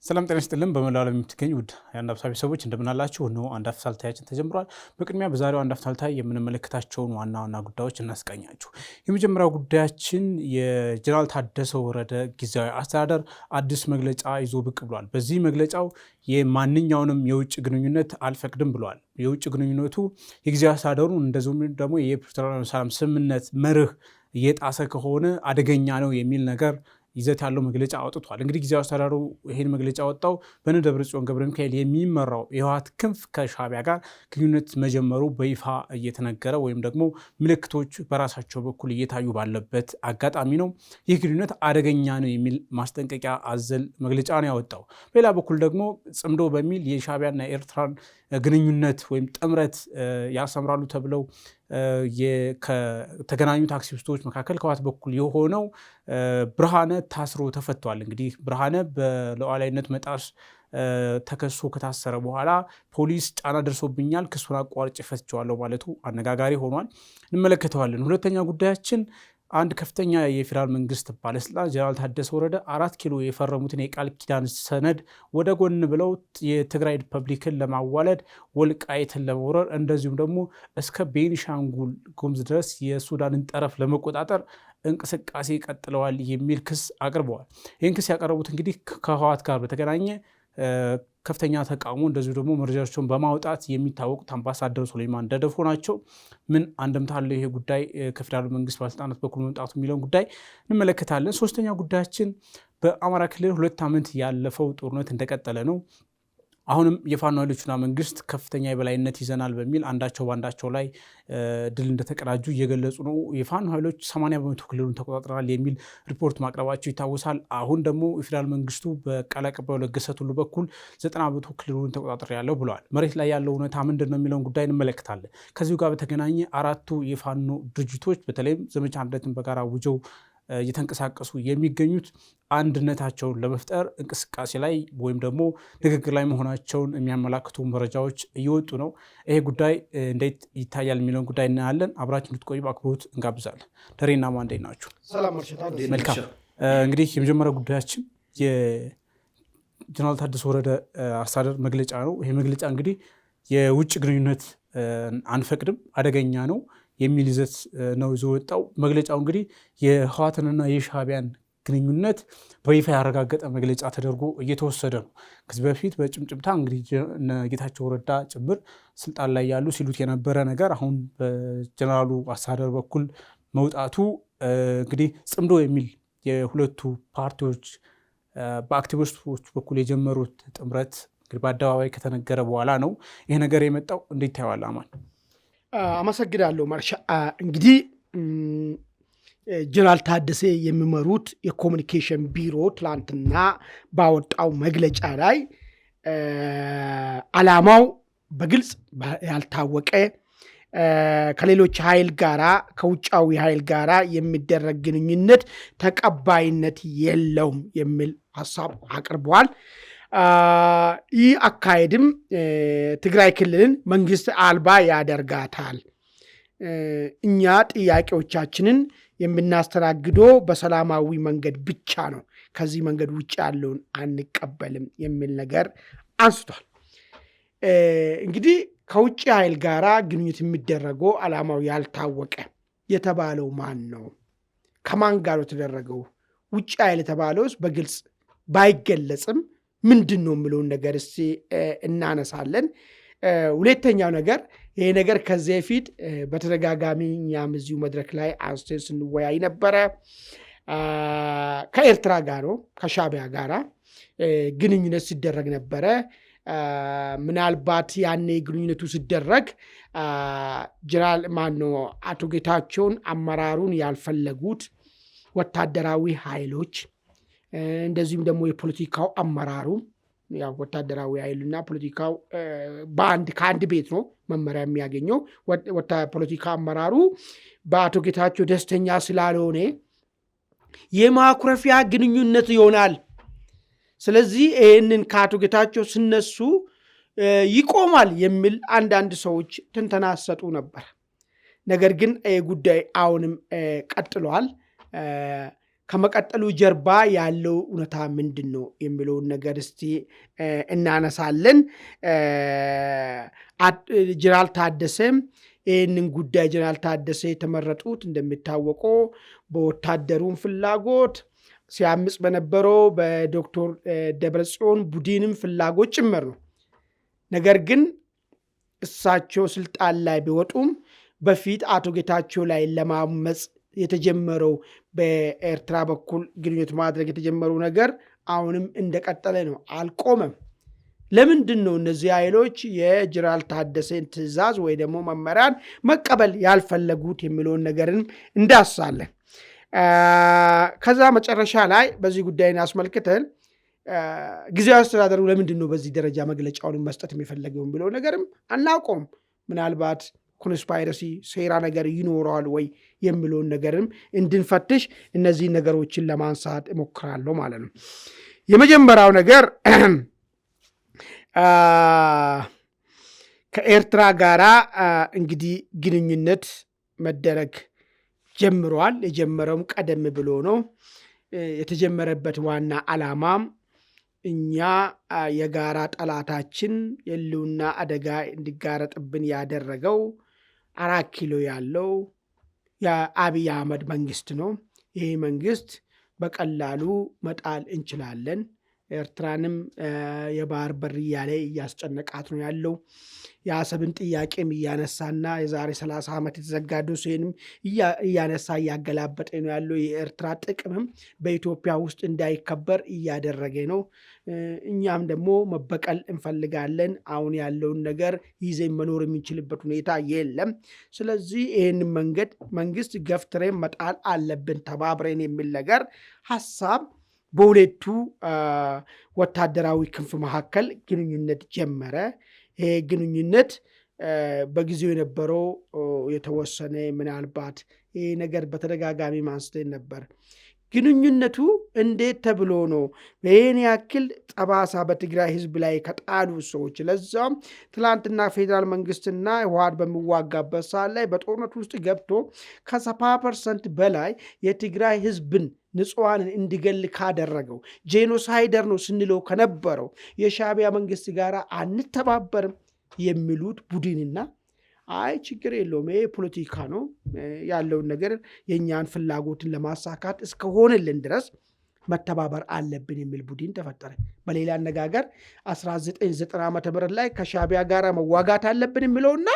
ሰላም ጤና ይስጥልን። በመላው ዓለም የምትገኙ ውድ የአንድ አፍታ ቤተሰቦች እንደምን አላችሁ? እነሆ አንድ አፍታ ሳልታያችን ተጀምሯል። በቅድሚያ በዛሬው አንድ አፍታ ሳልታይ የምንመለከታቸውን ዋና ዋና ጉዳዮች እናስቃኛችሁ። የመጀመሪያው ጉዳያችን የጀነራል ታደሰ ወረደ ጊዜያዊ አስተዳደር አዲስ መግለጫ ይዞ ብቅ ብሏል። በዚህ መግለጫው የማንኛውንም የውጭ ግንኙነት አልፈቅድም ብሏል። የውጭ ግንኙነቱ የጊዜያዊ አስተዳደሩ እንደዚሁም ደግሞ የፕሪቶሪያ ሰላም ስምምነት መርህ እየጣሰ ከሆነ አደገኛ ነው የሚል ነገር ይዘት ያለው መግለጫ አውጥቷል። እንግዲህ ጊዜያዊ አስተዳደሩ ይሄን መግለጫ ወጣው በደብረጽዮን ገብረ ሚካኤል የሚመራው የህወሓት ክንፍ ከሻዕቢያ ጋር ግንኙነት መጀመሩ በይፋ እየተነገረ ወይም ደግሞ ምልክቶች በራሳቸው በኩል እየታዩ ባለበት አጋጣሚ ነው። ይህ ግንኙነት አደገኛ ነው የሚል ማስጠንቀቂያ አዘል መግለጫ ነው ያወጣው። በሌላ በኩል ደግሞ ጽምዶ በሚል የሻዕቢያና የኤርትራን ግንኙነት ወይም ጥምረት ያሰምራሉ ተብለው ከተገናኙት አክቲቪስቶች መካከል ከህወሓት በኩል የሆነው ብርሃነ ታስሮ ተፈቷል። እንግዲህ ብርሃነ በሉዓላዊነት መጣስ ተከሶ ከታሰረ በኋላ ፖሊስ ጫና ደርሶብኛል፣ ክሱን አቋርጬ ፈትቼዋለሁ ማለቱ አነጋጋሪ ሆኗል። እንመለከተዋለን። ሁለተኛ ጉዳያችን አንድ ከፍተኛ የፌዴራል መንግስት ባለስልጣን ጀነራል ታደሰ ወረደ 4 ኪሎ የፈረሙትን የቃል ኪዳን ሰነድ ወደ ጎን ብለው የትግራይ ሪፐብሊክን ለማዋለድ ወልቃይትን ለመውረር እንደዚሁም ደግሞ እስከ ቤኒሻንጉል ጉሙዝ ድረስ የሱዳንን ጠረፍ ለመቆጣጠር እንቅስቃሴ ቀጥለዋል የሚል ክስ አቅርበዋል። ይህን ክስ ያቀረቡት እንግዲህ ከህወሓት ጋር በተገናኘ ከፍተኛ ተቃውሞ እንደዚሁ ደግሞ መረጃዎችን በማውጣት የሚታወቁት አምባሳደር ሱሌይማን ደደፎ ናቸው። ምን አንድምታ አለው ይሄ ጉዳይ ከፌዴራል መንግስት ባለስልጣናት በኩል መምጣቱ የሚለውን ጉዳይ እንመለከታለን። ሶስተኛ ጉዳያችን በአማራ ክልል 2 ዓመት ያለፈው ጦርነት እንደቀጠለ ነው። አሁንም የፋኖ ኃይሎችና መንግስት ከፍተኛ የበላይነት ይዘናል በሚል አንዳቸው በአንዳቸው ላይ ድል እንደተቀዳጁ እየገለጹ ነው። የፋኖ ኃይሎች 80% ክልሉን ተቆጣጥረናል የሚል ሪፖርት ማቅረባቸው ይታወሳል። አሁን ደግሞ የፌዴራል መንግስቱ በቃል አቀባዩ ለገሰ ቱሉ በኩል 90% ክልሉን ተቆጣጥሬያለሁ ብለዋል። መሬት ላይ ያለው እውነታ ምንድን ነው የሚለውን ጉዳይ እንመለከታለን። ከዚሁ ጋር በተገናኘ 4ቱ የፋኖ ድርጅቶች በተለይም ዘመቻ አንድነትን በጋራ አውጀው እየተንቀሳቀሱ የሚገኙት አንድነታቸውን ለመፍጠር እንቅስቃሴ ላይ ወይም ደግሞ ንግግር ላይ መሆናቸውን የሚያመላክቱ መረጃዎች እየወጡ ነው። ይሄ ጉዳይ እንዴት ይታያል የሚለውን ጉዳይ እናያለን። አብራችን እንድትቆዩ በአክብሮት እንጋብዛለን። ደሬና ማን እንዴት ናችሁ? መልካም። እንግዲህ የመጀመሪያው ጉዳያችን የጀነራል ታደሰ ወረደ አስተዳደር መግለጫ ነው። ይሄ መግለጫ እንግዲህ የውጭ ግንኙነት አንፈቅድም፣ አደገኛ ነው የሚል ይዘት ነው ይዞ ወጣው። መግለጫው እንግዲህ የህወሓትንና የሻዕቢያን ግንኙነት በይፋ ያረጋገጠ መግለጫ ተደርጎ እየተወሰደ ነው። ከዚህ በፊት በጭምጭምታ እንግዲህ ጌታቸው ረዳ ጭምር ስልጣን ላይ ያሉ ሲሉት የነበረ ነገር አሁን በጀነራሉ አስተዳደር በኩል መውጣቱ እንግዲህ ጽምዶ የሚል የሁለቱ ፓርቲዎች በአክቲቪስቶች በኩል የጀመሩት ጥምረት በአደባባይ ከተነገረ በኋላ ነው ይሄ ነገር የመጣው። እንዴት ታየዋለህ አማን? አመሰግናለሁ ማርሻ። እንግዲህ ጀነራል ታደሰ የሚመሩት የኮሚኒኬሽን ቢሮ ትላንትና ባወጣው መግለጫ ላይ ዓላማው በግልጽ ያልታወቀ ከሌሎች ኃይል ጋራ ከውጫዊ ኃይል ጋራ የሚደረግ ግንኙነት ተቀባይነት የለውም የሚል ሀሳብ አቅርበዋል። ይህ አካሄድም ትግራይ ክልልን መንግስት አልባ ያደርጋታል። እኛ ጥያቄዎቻችንን የምናስተናግደው በሰላማዊ መንገድ ብቻ ነው፣ ከዚህ መንገድ ውጭ ያለውን አንቀበልም የሚል ነገር አንስቷል። እንግዲህ ከውጭ ኃይል ጋር ግንኙነት የሚደረገው ዓላማው ያልታወቀ የተባለው ማን ነው? ከማን ጋር የተደረገው? ውጭ ኃይል የተባለውስ በግልጽ ባይገለጽም ምንድን ነው የሚለውን ነገር እስቲ እናነሳለን። ሁለተኛው ነገር ይሄ ነገር ከዚህ በፊት በተደጋጋሚ እኛም እዚሁ መድረክ ላይ አንስተን ስንወያይ ነበረ። ከኤርትራ ጋር ነው ከሻዕቢያ ጋር ግንኙነት ሲደረግ ነበረ። ምናልባት ያኔ ግንኙነቱ ሲደረግ ጀነራል ማነው አቶ ጌታቸውን አመራሩን ያልፈለጉት ወታደራዊ ኃይሎች እንደዚሁም ደግሞ የፖለቲካው አመራሩ ያው ወታደራዊ ኃይልና ፖለቲካው ከአንድ ቤት ነው መመሪያ የሚያገኘው። ፖለቲካ አመራሩ በአቶ ጌታቸው ደስተኛ ስላልሆነ የማኩረፊያ ግንኙነት ይሆናል፣ ስለዚህ ይህንን ከአቶ ጌታቸው ሲነሱ ይቆማል የሚል አንዳንድ ሰዎች ትንተና ሰጡ ነበር። ነገር ግን ጉዳይ አሁንም ቀጥሏል። ከመቀጠሉ ጀርባ ያለው እውነታ ምንድን ነው የሚለውን ነገር እስቲ እናነሳለን። ጀነራል ታደሰ ይህንን ጉዳይ ጀነራል ታደሰ የተመረጡት እንደሚታወቀው በወታደሩን ፍላጎት ሲያምጽ በነበረው በዶክተር ደብረጽዮን ቡድንም ፍላጎት ጭምር ነው። ነገር ግን እሳቸው ስልጣን ላይ ቢወጡም በፊት አቶ ጌታቸው ላይ ለማመጽ የተጀመረው በኤርትራ በኩል ግንኙነት ማድረግ የተጀመረው ነገር አሁንም እንደቀጠለ ነው፣ አልቆመም። ለምንድን ነው እነዚህ ኃይሎች የጀነራል ታደሰን ትዕዛዝ ወይ ደግሞ መመሪያን መቀበል ያልፈለጉት የሚለውን ነገርን እንዳሳለን። ከዛ መጨረሻ ላይ በዚህ ጉዳይን አስመልክተን ጊዜያዊ አስተዳደሩ ለምንድን ነው በዚህ ደረጃ መግለጫውን መስጠት የሚፈለገው የሚለው ነገርም አናውቀውም። ምናልባት ኮንስፓይረሲ ሴራ ነገር ይኖረዋል ወይ የሚለውን ነገርም እንድንፈትሽ እነዚህ ነገሮችን ለማንሳት እሞክራለሁ ማለት ነው። የመጀመሪያው ነገር ከኤርትራ ጋራ እንግዲህ ግንኙነት መደረግ ጀምሯል። የጀመረውም ቀደም ብሎ ነው። የተጀመረበት ዋና ዓላማም እኛ የጋራ ጠላታችን የህልውና አደጋ እንዲጋረጥብን ያደረገው 4 ኪሎ ያለው የአብይ አህመድ መንግስት ነው። ይህ መንግስት በቀላሉ መጣል እንችላለን። ኤርትራንም የባህር በር እያለ እያስጨነቃት ነው ያለው። የአሰብን ጥያቄም እያነሳና የዛሬ 30 ዓመት የተዘጋ ዶሴንም እያነሳ እያገላበጠ ነው ያለው። የኤርትራ ጥቅምም በኢትዮጵያ ውስጥ እንዳይከበር እያደረገ ነው። እኛም ደግሞ መበቀል እንፈልጋለን። አሁን ያለውን ነገር ይዘን መኖር የምንችልበት ሁኔታ የለም። ስለዚህ ይህን መንግስት ገፍትሬን መጣል አለብን ተባብረን የሚል ነገር ሀሳብ በሁለቱ ወታደራዊ ክንፍ መካከል ግንኙነት ጀመረ። ይሄ ግንኙነት በጊዜው የነበረው የተወሰነ ምናልባት ይሄ ነገር በተደጋጋሚ ማንስተን ነበር። ግንኙነቱ እንዴት ተብሎ ነው ይህን ያክል ጠባሳ በትግራይ ህዝብ ላይ ከጣሉ ሰዎች? ለዛም ትላንትና ፌዴራል መንግስትና ህወሓት በሚዋጋበት ሰዓት ላይ በጦርነቱ ውስጥ ገብቶ ከ70% በላይ የትግራይ ህዝብን ንጹሃንን እንዲገል ካደረገው ጄኖሳይደር ነው ስንለው ከነበረው የሻዕቢያ መንግስት ጋር አንተባበርም የሚሉት ቡድንና አይ ችግር የለውም ይሄ ፖለቲካ ነው ያለውን ነገር የኛን ፍላጎትን ለማሳካት እስከሆነልን ድረስ መተባበር አለብን የሚል ቡድን ተፈጠረ። በሌላ አነጋገር 1990 ዓ.ም ላይ ከሻዕቢያ ጋር መዋጋት አለብን የሚለውና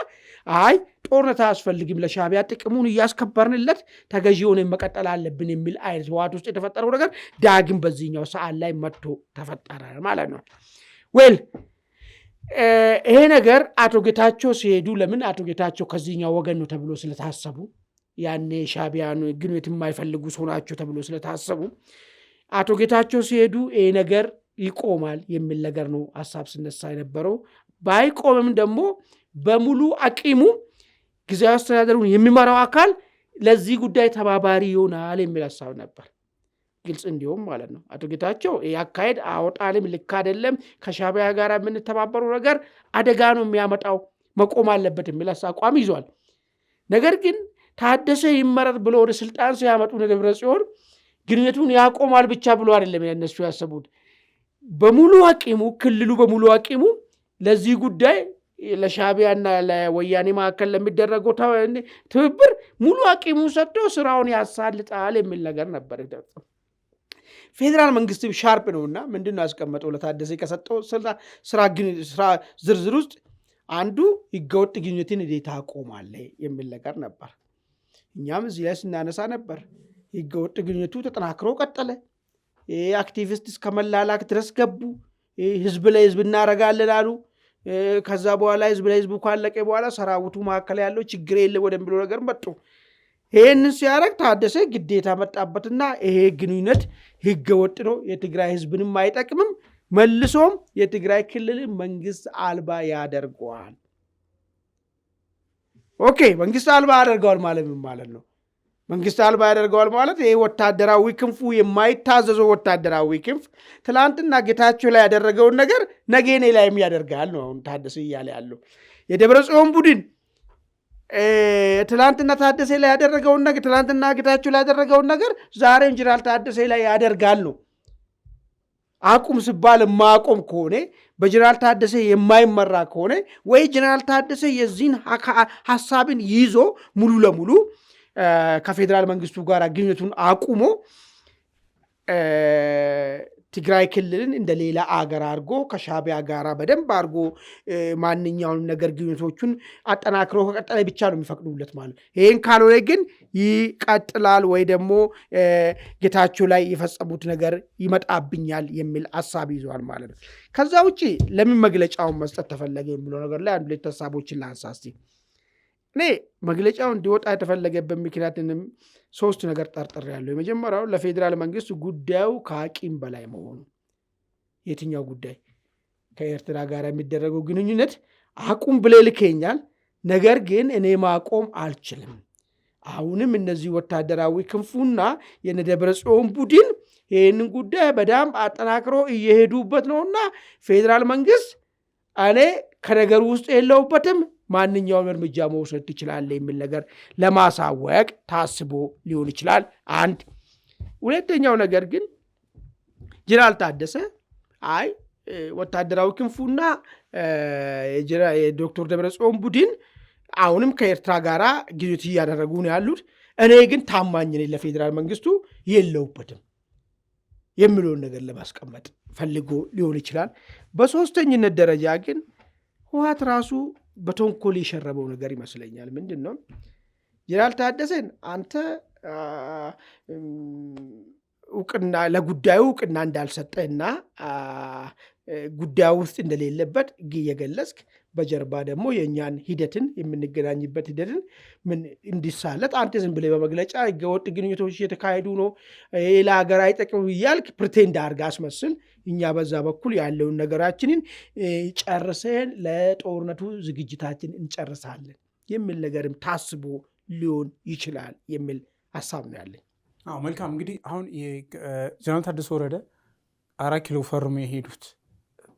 አይ ጦርነት አያስፈልግም ለሻዕቢያ ጥቅሙን እያስከበርንለት ተገዢ ሆነን መቀጠል አለብን የሚል አይነት ህወሓት ውስጥ የተፈጠረው ነገር ዳግም በዚህኛው ሰዓት ላይ መጥቶ ተፈጠረ ማለት ነው። ይሄ ነገር አቶ ጌታቸው ሲሄዱ ለምን አቶ ጌታቸው ከዚህኛው ወገን ነው ተብሎ ስለታሰቡ ያኔ ሻዕቢያን ግንኙነት የማይፈልጉ ሰው ናቸው ተብሎ ስለታሰቡ አቶ ጌታቸው ሲሄዱ ይሄ ነገር ይቆማል የሚል ነገር ነው ሐሳብ ሲነሳ የነበረው። ባይቆምም ደግሞ በሙሉ አቂሙ ጊዜያዊ አስተዳደሩን የሚመራው አካል ለዚህ ጉዳይ ተባባሪ ይሆናል የሚል ሐሳብ ነበር። ግልጽ እንዲሁም ማለት ነው። አቶ ጌታቸው ያካሄድ አወጣልም ልክ አይደለም፣ ከሻዕቢያ ጋር የምንተባበረው ነገር አደጋ ነው የሚያመጣው፣ መቆም አለበት የሚል አቋም ይዟል። ነገር ግን ታደሰ ይመረጥ ብሎ ወደ ስልጣን ሲያመጡ ደብረጽዮን ግንኙነቱን ያቆማል ብቻ ብሎ አይደለም እነሱ ያሰቡት። በሙሉ አቂሙ ክልሉ በሙሉ አቂሙ ለዚህ ጉዳይ ለሻዕቢያና ለወያኔ መካከል ለሚደረገው ትብብር ሙሉ አቂሙ ሰጥቶ ስራውን ያሳልጣል የሚል ነገር ነበር። ፌዴራል መንግስትም ሻርፕ ነውና ምንድነው ያስቀመጠው ለታደሰ ከሰጠው ስራ ዝርዝር ውስጥ አንዱ ህገወጥ ግንኙነትን እንዴት አቆማለህ የሚል ነገር ነበር። እኛም እዚህ ላይ ስናነሳ ነበር። ህገወጥ ግንኙነቱ ተጠናክሮ ቀጠለ። አክቲቪስት እስከ መላላክ ድረስ ገቡ። ህዝብ ለህዝብ እናረጋለን አሉ። ከዛ በኋላ ህዝብ ለህዝብ ካለቀ በኋላ ሰራዊቱ መካከል ያለው ችግር የለ ወደሚለው ነገር መጡ። ይህንን ሲያደርግ ታደሰ ግዴታ መጣበትና ይሄ ግንኙነት ህገወጥ ነው፣ የትግራይ ህዝብንም አይጠቅምም፣ መልሶም የትግራይ ክልል መንግስት አልባ ያደርገዋል። ኦኬ መንግስት አልባ ያደርገዋል ማለት ምን ማለት ነው? መንግስት አልባ ያደርገዋል ማለት ይሄ ወታደራዊ ክንፉ የማይታዘዘው ወታደራዊ ክንፍ ትላንትና ጌታቸው ላይ ያደረገውን ነገር ነገ እኔ ላይም ያደርጋል ነው አሁን ታደሰ እያለ ያለው። የደብረጽዮን ቡድን ትላንትና ታደሰ ላይ ያደረገውን ነገር ትላንትና ጌታቸው ላይ ያደረገውን ነገር ዛሬም ጀነራል ታደሰ ላይ ያደርጋል ነው። አቁም ሲባል የማያቆም ከሆነ በጀነራል ታደሰ የማይመራ ከሆነ ወይ ጀነራል ታደሰ የዚህን ሀሳብን ይዞ ሙሉ ለሙሉ ከፌዴራል መንግስቱ ጋር ግንኙነቱን አቁሞ ትግራይ ክልልን እንደ ሌላ አገር አድርጎ ከሻቢያ ጋር በደንብ አድርጎ ማንኛውንም ነገር ግንኙነቶቹን አጠናክሮ ከቀጠለ ብቻ ነው የሚፈቅዱለት ማለት ነው። ይህን ካልሆነ ግን ይቀጥላል ወይ ደግሞ ጌታቸው ላይ የፈጸሙት ነገር ይመጣብኛል የሚል ሀሳብ ይዘዋል ማለት ነው። ከዛ ውጭ ለምን መግለጫውን መስጠት ተፈለገ የሚለው ነገር ላይ አንዱ ሁለት ሀሳቦችን ላንሳ እስቲ። እኔ መግለጫው እንዲወጣ የተፈለገበት ምክንያትንም 3 ነገር ጠርጥሬያለሁ። የመጀመሪያው ለፌዴራል መንግስት ጉዳዩ ከአቅም በላይ መሆኑ። የትኛው ጉዳይ? ከኤርትራ ጋር የሚደረገው ግንኙነት አቁም ብለህ ልከኛል፣ ነገር ግን እኔ ማቆም አልችልም። አሁንም እነዚህ ወታደራዊ ክንፉና የደብረጽዮን ቡድን ይህንን ጉዳይ በደንብ አጠናክሮ እየሄዱበት ነውና ፌዴራል መንግስት እኔ ከነገሩ ውስጥ የለውበትም፣ ማንኛውም እርምጃ መውሰድ ትችላለህ የሚል ነገር ለማሳወቅ ታስቦ ሊሆን ይችላል። አንድ ሁለተኛው ነገር ግን ጀነራል ታደሰ አይ ወታደራዊ ክንፉና የዶክተር ደብረጽዮን ቡድን አሁንም ከኤርትራ ጋር ግንኙነት እያደረጉ ነው ያሉት፣ እኔ ግን ታማኝ ነኝ ለፌዴራል መንግስቱ የለውበትም የሚለውን ነገር ለማስቀመጥ ፈልጎ ሊሆን ይችላል። በሶስተኝነት ደረጃ ግን ህወሓት ራሱ በተንኮል የሸረበው ነገር ይመስለኛል። ምንድን ነው? ጀነራል ታደሰን አንተ እውቅና ለጉዳዩ እውቅና እንዳልሰጠህና ጉዳዩ ውስጥ እንደሌለበት እየገለጽክ በጀርባ ደግሞ የእኛን ሂደትን የምንገናኝበት ሂደትን ምን እንዲሳለጥ አንተ ዝም ብለህ በመግለጫ ህገወጥ ግንኙነቶች እየተካሄዱ ነው ለሀገር አይጠቅም እያልክ ፕሪቴንድ አድርገህ አስመስል። እኛ በዛ በኩል ያለውን ነገራችንን ጨርሰን ለጦርነቱ ዝግጅታችን እንጨርሳለን የሚል ነገርም ታስቦ ሊሆን ይችላል የሚል ሀሳብ ነው ያለኝ። መልካም። እንግዲህ አሁን ጀነራል ታደሰ ወረደ 4 ኪሎ ፈርሞ የሄዱት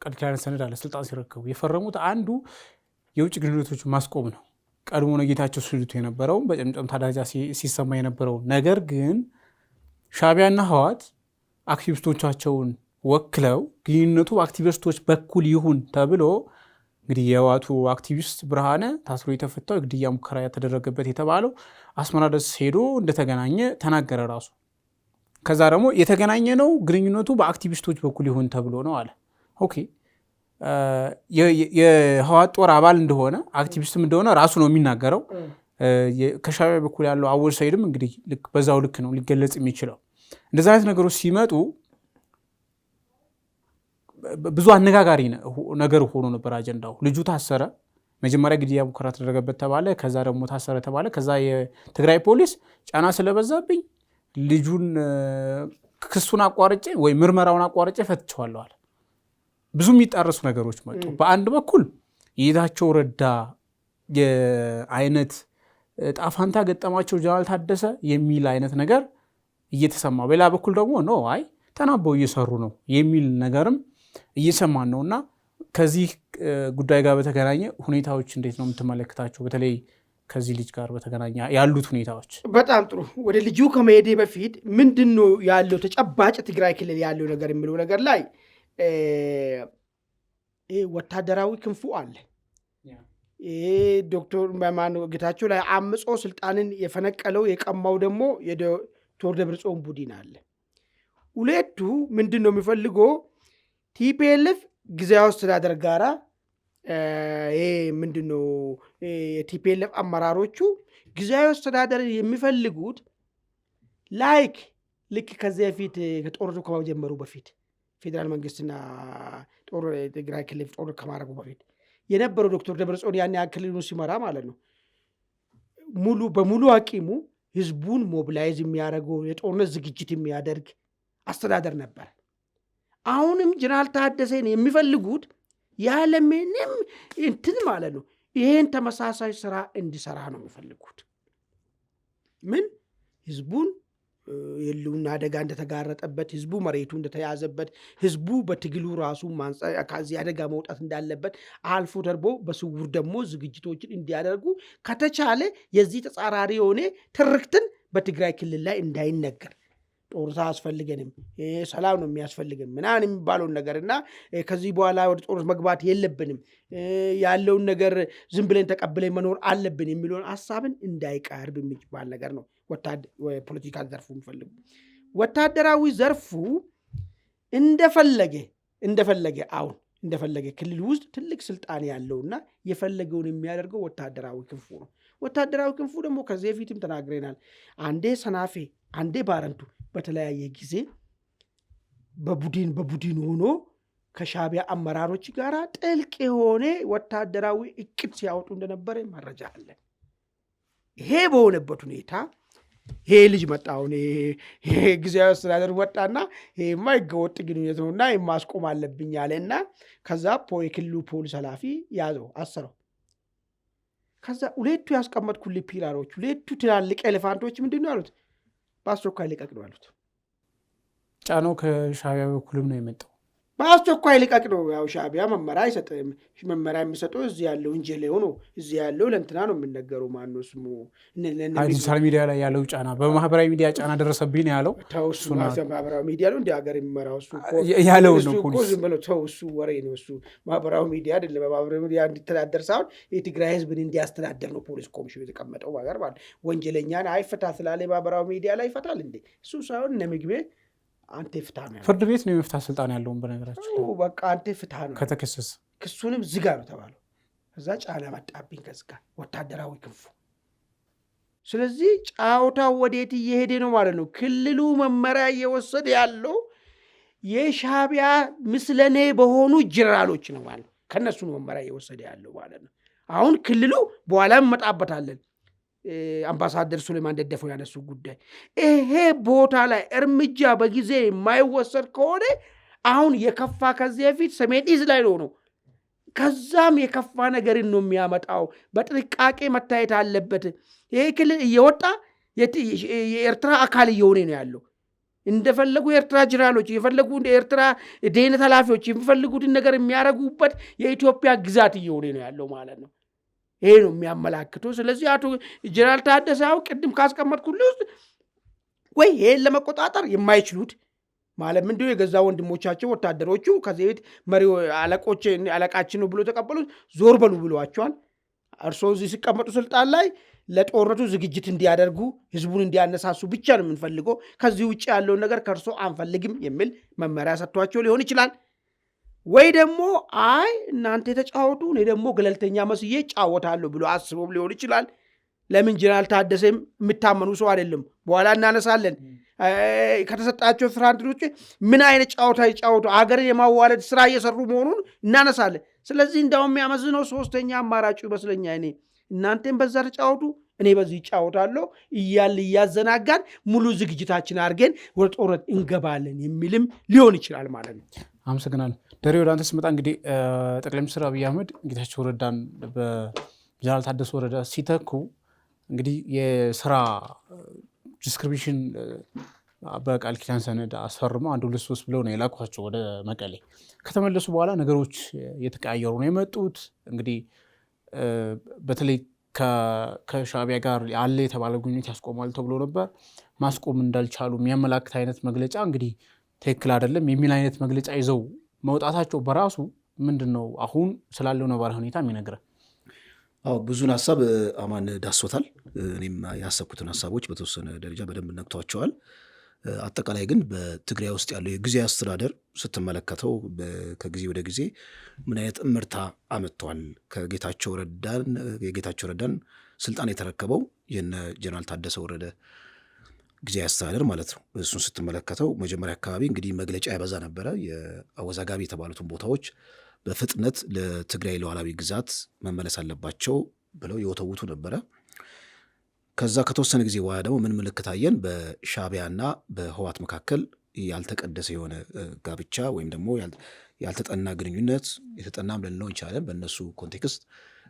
ቃል ኪዳን ሰነድ አለ። ስልጣን ሲረከቡ የፈረሙት አንዱ የውጭ ግንኙነቶች ማስቆም ነው። ቀድሞ ነው ጌታቸው ሲሉት የነበረውን በጨምጨምታ ደረጃ ሲሰማ የነበረው ነገር ግን ሻቢያና ህወሓት አክቲቪስቶቻቸውን ወክለው ግንኙነቱ በአክቲቪስቶች በኩል ይሁን ተብሎ እንግዲህ የህወሓቱ አክቲቪስት ብርሃነ ታስሮ የተፈታው የግድያ ሙከራ የተደረገበት የተባለው አስመራ ድረስ ሄዶ እንደተገናኘ ተናገረ ራሱ። ከዛ ደግሞ የተገናኘ ነው ግንኙነቱ በአክቲቪስቶች በኩል ይሁን ተብሎ ነው አለ። ኦኬ የህወሓት ጦር አባል እንደሆነ አክቲቪስትም እንደሆነ ራሱ ነው የሚናገረው። ከሻቢያ በኩል ያለው አወል ሰይድም እንግዲህ በዛው ልክ ነው ሊገለጽ የሚችለው። እንደዚህ አይነት ነገሮች ሲመጡ ብዙ አነጋጋሪ ነገር ሆኖ ነበር አጀንዳው። ልጁ ታሰረ፣ መጀመሪያ ግድያ ሙከራ ተደረገበት ተባለ፣ ከዛ ደግሞ ታሰረ ተባለ። ከዛ የትግራይ ፖሊስ ጫና ስለበዛብኝ ልጁን ክሱን አቋርጬ ወይ ምርመራውን አቋርጬ ፈትቼዋለሁ አለ። ብዙ የሚጣረሱ ነገሮች መጡ። በአንድ በኩል የጌታቸው ረዳ የአይነት ጣፋንታ ገጠማቸው ጀነራል ታደሰ የሚል አይነት ነገር እየተሰማ፣ በሌላ በኩል ደግሞ ኖ አይ ተናበው እየሰሩ ነው የሚል ነገርም እየሰማን ነው። እና ከዚህ ጉዳይ ጋር በተገናኘ ሁኔታዎች እንዴት ነው የምትመለከታቸው? በተለይ ከዚህ ልጅ ጋር በተገናኘ ያሉት ሁኔታዎች። በጣም ጥሩ። ወደ ልጁ ከመሄዴ በፊት ምንድን ነው ያለው ተጨባጭ ትግራይ ክልል ያለው ነገር የሚለው ነገር ላይ ወታደራዊ ክንፉ አለ። ዶክተር ጌታቸው ላይ አምጾ ስልጣንን የፈነቀለው የቀማው ደግሞ የዶክተር ደብረጽዮን ቡድን አለ። ሁለቱ ምንድን ነው የሚፈልገው? ቲፒኤልኤፍ ጊዜያዊ አስተዳደር ጋራ ምንድን ነው የቲፒኤልኤፍ አመራሮቹ ጊዜያዊ አስተዳደር የሚፈልጉት ልክ ከዚህ በፊት ከጦርነቱ ከመጀመሩ በፊት ፌዴራል መንግስትና ትግራይ ክልል ጦርነት ከማድረጉ በፊት የነበረው ዶክተር ደብረጽዮን ያን ክልሉን ሲመራ ማለት ነው በሙሉ አቂሙ ህዝቡን ሞቢላይዝ የሚያደርገው የጦርነት ዝግጅት የሚያደርግ አስተዳደር ነበር። አሁንም ጀነራል ታደሰን የሚፈልጉት ያለምንም እንትን ማለት ነው ይሄን ተመሳሳይ ስራ እንዲሰራ ነው የሚፈልጉት። ምን ህዝቡን የህልውና አደጋ እንደተጋረጠበት፣ ህዝቡ መሬቱ እንደተያዘበት፣ ህዝቡ በትግሉ ራሱ ከዚህ አደጋ መውጣት እንዳለበት አልፎ ተርቦ በስውር ደግሞ ዝግጅቶችን እንዲያደርጉ ከተቻለ የዚህ ተጻራሪ የሆነ ትርክትን በትግራይ ክልል ላይ እንዳይነገር ጦርታ አያስፈልገንም፣ ሰላም ነው የሚያስፈልገን ምናምን የሚባለውን ነገር እና ከዚህ በኋላ ወደ ጦርነት መግባት የለብንም ያለውን ነገር ዝም ብለን ተቀብለን መኖር አለብን የሚለውን ሀሳብን እንዳይቀርብ የሚባል ነገር ነው ፖለቲካ ዘርፉ የሚፈልጉ። ወታደራዊ ዘርፉ እንደፈለገ ክልል ውስጥ ትልቅ ስልጣን ያለውና የፈለገውን የሚያደርገው ወታደራዊ ክንፉ ነው። ወታደራዊ ክንፉ ደግሞ ከዚህ በፊትም ተናግረናል። አንዴ ሰናፌ፣ አንዴ ባረንቱ በተለያየ ጊዜ በቡድን ሆኖ ከሻዕቢያ አመራሮች ጋር ጥልቅ የሆነ ወታደራዊ እቅድ ሲያወጡ እንደነበረ መረጃ አለን። ይሄ በሆነበት ሁኔታ ይሄ ልጅ መጣ። አሁን ይሄ ጊዜያዊ አስተዳደር ወጣና ይሄማ ህገወጥ ግንኙነት ነውና ማስቆም አለብኝ አለና ከዛ የክልሉ ፖሊስ ኃላፊ ያዘው፣ አሰረው። ከዛ ሁለቱ ያስቀመጥኩልህ ፒላሮች፣ ሁለቱ ትላልቅ ኤሌፋንቶች ምንድን ነው ያሉት? በአስቸኳይ ልቀቅ ነው ያሉት። ጫናው ከሻዕቢያ በኩልም ነው የመጣው። በአስቸኳይ ልቀቅ ነው። ያው ሻዕቢያ መመሪያ አይሰጥም። መመሪያ የሚሰጠው እዚህ ያለው እንጀሌው ነው። እዚህ ያለው ለእንትና ነው የምንነገረው። ማነው ስሙ? ሶሻል ሚዲያ ላይ ያለው ጫና፣ በማህበራዊ ሚዲያ ጫና ደረሰብኝ ነው ያለው። እሱ ማህበራዊ ሚዲያ ነው እንደ ሀገር የሚመራው እሱ ያለው ነው። ፖሊስ ዝም ብለው ተው፣ እሱ ወሬ ነው። እሱ ማህበራዊ ሚዲያ አይደለም። በማህበራዊ ሚዲያ እንዲተዳደር ሳይሆን የትግራይ ህዝብን እንዲያስተዳደር ነው ፖሊስ ኮሚሽኑ የተቀመጠው ነገር ማለት። ወንጀለኛን አይፈታ ስላለ ማህበራዊ ሚዲያ ላይ ይፈታል እንዴ? እሱ ሳይሆን እነ ምግቤ አንተ ፍታ ነው። ፍርድ ቤት ነው የመፍታት ስልጣን ያለውን በነገራችን በቃ አንተ ፍታ ነው ከተከሰሰ። ክሱንም ዝጋ ነው ተባለው። ከዛ ጫና መጣብኝ ከዝጋ ወታደራዊ ክንፉ። ስለዚህ ጫወታው ወዴት እየሄደ ነው ማለት ነው? ክልሉ መመሪያ እየወሰደ ያለው የሻዕቢያ ምስለኔ በሆኑ ጀነራሎች ነው ማለት ነው። ከነሱ ነው መመሪያ እየወሰደ ያለው ማለት ነው። አሁን ክልሉ በኋላ እንመጣበታለን። አምባሳደር ሱሌማን ደደፈው ያነሱ ጉዳይ ይሄ ቦታ ላይ እርምጃ በጊዜ የማይወሰድ ከሆነ አሁን የከፋ ከዚህ በፊት ሰሜን ዕዝ ላይ ነው። ከዛም የከፋ ነገርን ነው የሚያመጣው። በጥንቃቄ መታየት አለበት። ይሄ ክልል እየወጣ የኤርትራ አካል እየሆነ ነው ያለው። እንደፈለጉ የኤርትራ ጀነራሎች የፈለጉ የኤርትራ ደህንነት ኃላፊዎች የሚፈልጉትን ነገር የሚያደርጉበት የኢትዮጵያ ግዛት እየሆነ ነው ያለው ማለት ነው። ይሄ ነው የሚያመላክተው። ስለዚህ አቶ ጀነራል ታደሰ አሁን ቅድም ካስቀመጥኩልህ ውስጥ ወይ ይሄን ለመቆጣጠር የማይችሉት ማለት ምንድነው? የገዛ ወንድሞቻቸው ወታደሮቹ ከዚህ ቤት መሪ አለቃችን ነው ብሎ ተቀበሉት። ዞር በሉ ብለዋቸዋል። እርሶ እዚህ ሲቀመጡ ስልጣን ላይ ለጦርነቱ ዝግጅት እንዲያደርጉ ህዝቡን እንዲያነሳሱ ብቻ ነው የምንፈልገው፣ ከዚህ ውጭ ያለውን ነገር ከእርሶ አንፈልግም የሚል መመሪያ ሰጥቷቸው ሊሆን ይችላል። ወይ ደግሞ አይ እናንተ የተጫወቱ እኔ ደግሞ ገለልተኛ መስዬ ጫወታለሁ ብሎ አስቦም ሊሆን ይችላል። ለምን ጀነራል ታደሰም የምታመኑ ሰው አይደለም። በኋላ እናነሳለን። ከተሰጣቸው ፍራንትኖች ምን አይነት ጫወታ ይጫወቱ ሀገርን የማዋለድ ስራ እየሰሩ መሆኑን እናነሳለን። ስለዚህ እንዳውም የሚያመዝነው ሶስተኛ አማራጩ ይመስለኛል። እኔ እናንተም በዛ ተጫወቱ እኔ በዚህ ይጫወታለሁ እያዘናጋን ሙሉ ዝግጅታችን አድርገን ወደ ጦርነት እንገባለን የሚልም ሊሆን ይችላል ማለት ነው። አመሰግናለሁ። ደሬ ወደ አንተ ስመጣ እንግዲህ ጠቅላይ ሚኒስትር አብይ አህመድ ጌታቸው ረዳን በጀነራል ታደሰ ወረደ ሲተኩ እንግዲህ የስራ ዲስክሪፕሽን በቃል ኪዳን ሰነድ አስፈርመው 1 2 3 ብለው ነው የላኳቸው ወደ መቀሌ። ከተመለሱ በኋላ ነገሮች እየተቀያየሩ ነው የመጡት። እንግዲህ በተለይ ከሻዕቢያ ጋር ያለ የተባለ ግንኙነት ያስቆማል ተብሎ ነበር። ማስቆም እንዳልቻሉ የሚያመላክት አይነት መግለጫ እንግዲህ ትክክል አይደለም የሚል አይነት መግለጫ ይዘው መውጣታቸው በራሱ ምንድን ነው አሁን ስላለው ነባራዊ ሁኔታ የሚነግረን? ብዙን ሀሳብ አማን ዳሶታል። እኔም ያሰብኩትን ሀሳቦች በተወሰነ ደረጃ በደንብ ነክቷቸዋል። አጠቃላይ ግን በትግራይ ውስጥ ያለው የጊዜያዊ አስተዳደር ስትመለከተው ከጊዜ ወደ ጊዜ ምን አይነት እምርታ አመጥቷል። የጌታቸው ረዳን ስልጣን የተረከበው የነ ጀነራል ታደሰ ወረደ ጊዜያዊ አስተዳደር ማለት ነው። እሱን ስትመለከተው መጀመሪያ አካባቢ እንግዲህ መግለጫ ያበዛ ነበረ። የአወዛጋቢ የተባሉትን ቦታዎች በፍጥነት ለትግራይ ሉዓላዊ ግዛት መመለስ አለባቸው ብለው የወተውቱ ነበረ። ከዛ ከተወሰነ ጊዜ በኋላ ደግሞ ምን ምልክት አየን? በሻዕቢያና በህወሓት መካከል ያልተቀደሰ የሆነ ጋብቻ ወይም ደግሞ ያልተጠና ግንኙነት፣ የተጠናም ልንለው እንችላለን፣ በእነሱ ኮንቴክስት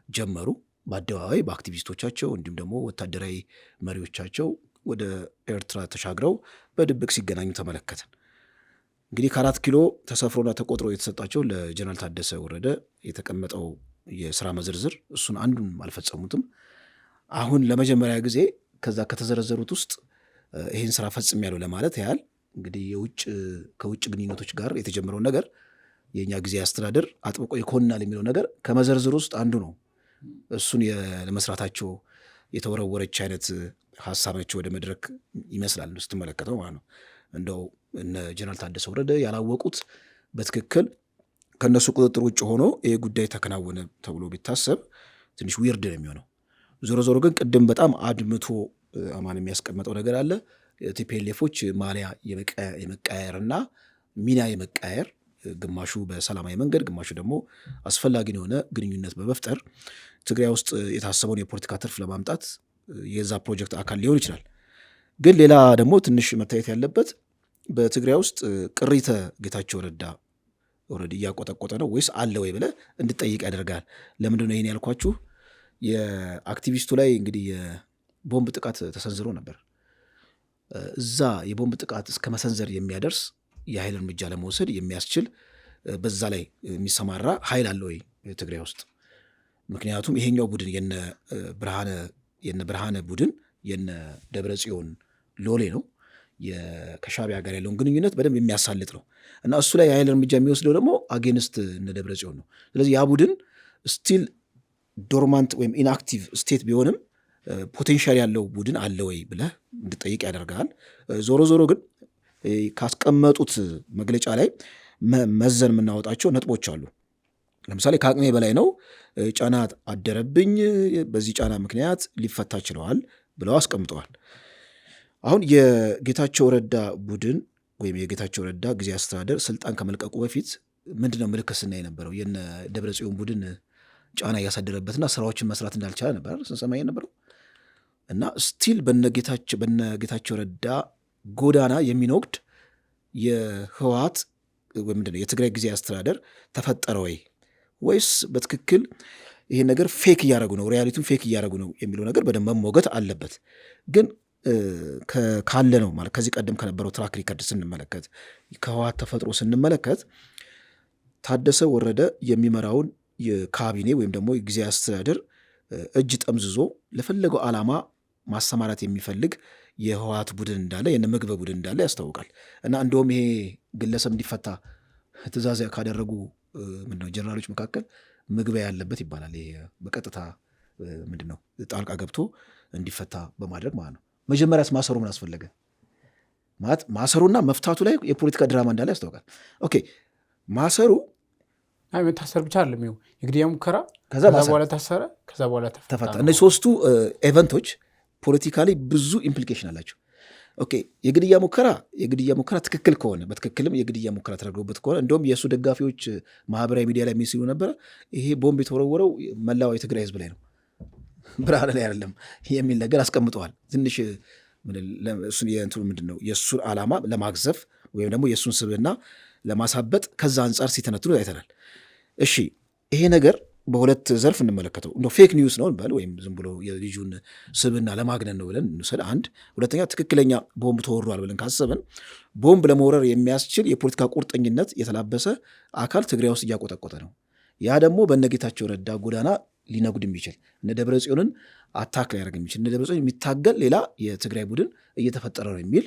ጀመሩ። በአደባባይ በአክቲቪስቶቻቸው እንዲሁም ደግሞ ወታደራዊ መሪዎቻቸው ወደ ኤርትራ ተሻግረው በድብቅ ሲገናኙ ተመለከትን። እንግዲህ ከ4 ኪሎ ተሰፍሮና ተቆጥሮ የተሰጣቸው ለጀነራል ታደሰ ወረደ የተቀመጠው የስራ መዝርዝር እሱን አንዱን አልፈጸሙትም። አሁን ለመጀመሪያ ጊዜ ከዛ ከተዘረዘሩት ውስጥ ይህን ስራ ፈጽሜያለሁ ለማለት ያህል እንግዲህ ከውጭ ግንኙነቶች ጋር የተጀመረውን ነገር የእኛ ጊዜ አስተዳደር አጥብቆ ይኮንናል የሚለው ነገር ከመዘርዝር ውስጥ አንዱ ነው። እሱን ለመስራታቸው የተወረወረች አይነት ሀሳብ ነች ወደ መድረክ ይመስላል ስትመለከተው ማለት ነው። እንደው እነ ጀነራል ታደሰ ወረደ ያላወቁት በትክክል ከእነሱ ቁጥጥር ውጭ ሆኖ ይህ ጉዳይ ተከናወነ ተብሎ ቢታሰብ ትንሽ ዊርድ ነው የሚሆነው። ዞሮ ዞሮ ግን ቅድም በጣም አድምቶ አማን የሚያስቀመጠው ነገር አለ። ቲፒኤልኤፎች ማሊያ የመቃየርና ሚና የመቃየር ግማሹ በሰላማዊ መንገድ ግማሹ ደግሞ አስፈላጊ የሆነ ግንኙነት በመፍጠር ትግራይ ውስጥ የታሰበውን የፖለቲካ ትርፍ ለማምጣት የዛ ፕሮጀክት አካል ሊሆን ይችላል። ግን ሌላ ደግሞ ትንሽ መታየት ያለበት በትግራይ ውስጥ ቅሪተ ጌታቸው ረዳ ኦልሬዲ እያቆጠቆጠ ነው ወይስ አለ ወይ ብለህ እንድጠይቅ ያደርጋል። ለምንድን ነው ይሄን ያልኳችሁ? የአክቲቪስቱ ላይ እንግዲህ የቦምብ ጥቃት ተሰንዝሮ ነበር። እዛ የቦምብ ጥቃት እስከ መሰንዘር የሚያደርስ የኃይል እርምጃ ለመውሰድ የሚያስችል በዛ ላይ የሚሰማራ ኃይል አለ ወይ ትግራይ ውስጥ? ምክንያቱም ይሄኛው ቡድን የነ ብርሃነ ቡድን የነ ደብረ ጽዮን ሎሌ ነው። ከሻዕቢያ ጋር ያለውን ግንኙነት በደንብ የሚያሳልጥ ነው እና እሱ ላይ የኃይል እርምጃ የሚወስደው ደግሞ አጌንስት እነ ደብረ ጽዮን ነው። ስለዚህ ያ ቡድን ስቲል ዶርማንት ወይም ኢንአክቲቭ ስቴት ቢሆንም ፖቴንሻል ያለው ቡድን አለ ወይ ብለህ እንድጠይቅ ያደርጋል። ዞሮ ዞሮ ግን ካስቀመጡት መግለጫ ላይ መዘን የምናወጣቸው ነጥቦች አሉ። ለምሳሌ ከአቅሜ በላይ ነው፣ ጫና አደረብኝ፣ በዚህ ጫና ምክንያት ሊፈታ ችለዋል ብለው አስቀምጠዋል። አሁን የጌታቸው ረዳ ቡድን ወይም የጌታቸው ረዳ ጊዜ አስተዳደር ስልጣን ከመልቀቁ በፊት ምንድነው ምልክት ስናይ የነበረው? የነ ደብረ ጽዮን ቡድን ጫና እያሳደረበትና ስራዎችን መስራት እንዳልቻለ ነበር ስንሰማ የነበረው እና ስቲል በነጌታቸው ረዳ ጎዳና የሚኖግድ የህወሓት ምንድነው የትግራይ ጊዜ አስተዳደር ተፈጠረ ወይ ወይስ በትክክል ይሄ ነገር ፌክ እያደረጉ ነው፣ ሪያሊቲውን ፌክ እያደረጉ ነው የሚለው ነገር በደንብ መሞገት አለበት። ግን ካለ ነው ማለት ከዚህ ቀደም ከነበረው ትራክ ሪከርድ ስንመለከት ከህወሓት ተፈጥሮ ስንመለከት ታደሰ ወረደ የሚመራውን የካቢኔ ወይም ደግሞ የጊዜ አስተዳደር እጅ ጠምዝዞ ለፈለገው ዓላማ ማሰማራት የሚፈልግ የህወሓት ቡድን እንዳለ የነመግበ ቡድን እንዳለ ያስታውቃል። እና እንደውም ይሄ ግለሰብ እንዲፈታ ትእዛዝ ካደረጉ ምንድነው ጀነራሎች መካከል መግቢያ ያለበት ይባላል። ይሄ በቀጥታ ምንድነው ጣልቃ ገብቶ እንዲፈታ በማድረግ ማለት ነው። መጀመሪያስ ማሰሩ ምን አስፈለገ? ማለት ማሰሩና መፍታቱ ላይ የፖለቲካ ድራማ እንዳለ ያስታውቃል። ኦኬ ማሰሩ መታሰር ብቻ አይደለም፣ ይኸው የግድያ ሙከራ፣ ከዛ በኋላ ታሰረ፣ ከዛ በኋላ ተፈታ። እነዚህ ሶስቱ ኤቨንቶች ፖለቲካሊ ብዙ ኢምፕሊኬሽን አላቸው። ኦኬ የግድያ ሙከራ ትክክል ከሆነ በትክክልም የግድያ ሙከራ ተደርጎበት ከሆነ እንደውም የእሱ ደጋፊዎች ማህበራዊ ሚዲያ ላይ የሚሲሉ ነበረ ይሄ ቦምብ የተወረወረው መላው የትግራይ ህዝብ ላይ ነው ብርሃን ላይ አይደለም የሚል ነገር አስቀምጠዋል። ትንሽ ምንድን ነው የእሱን ዓላማ ለማግዘፍ ወይም ደግሞ የእሱን ስብዕና ለማሳበጥ ከዛ አንጻር ሲተነትኑ አይተናል። እሺ ይሄ ነገር በሁለት ዘርፍ እንመለከተው። እንደው ፌክ ኒውስ ነው እንበል ወይም ዝም ብሎ የልጁን ስብዕና ለማግነን ነው ብለን እንውሰድ አንድ። ሁለተኛ ትክክለኛ ቦምብ ተወሯል ብለን ካሰብን ቦምብ ለመውረር የሚያስችል የፖለቲካ ቁርጠኝነት የተላበሰ አካል ትግራይ ውስጥ እያቆጠቆጠ ነው። ያ ደግሞ በነጌታቸው ረዳ ጎዳና ሊነጉድ የሚችል እነ ደብረ ጽዮንን አታክ ሊያደርግ የሚችል እነ ደብረ ጽዮን የሚታገል ሌላ የትግራይ ቡድን እየተፈጠረ ነው የሚል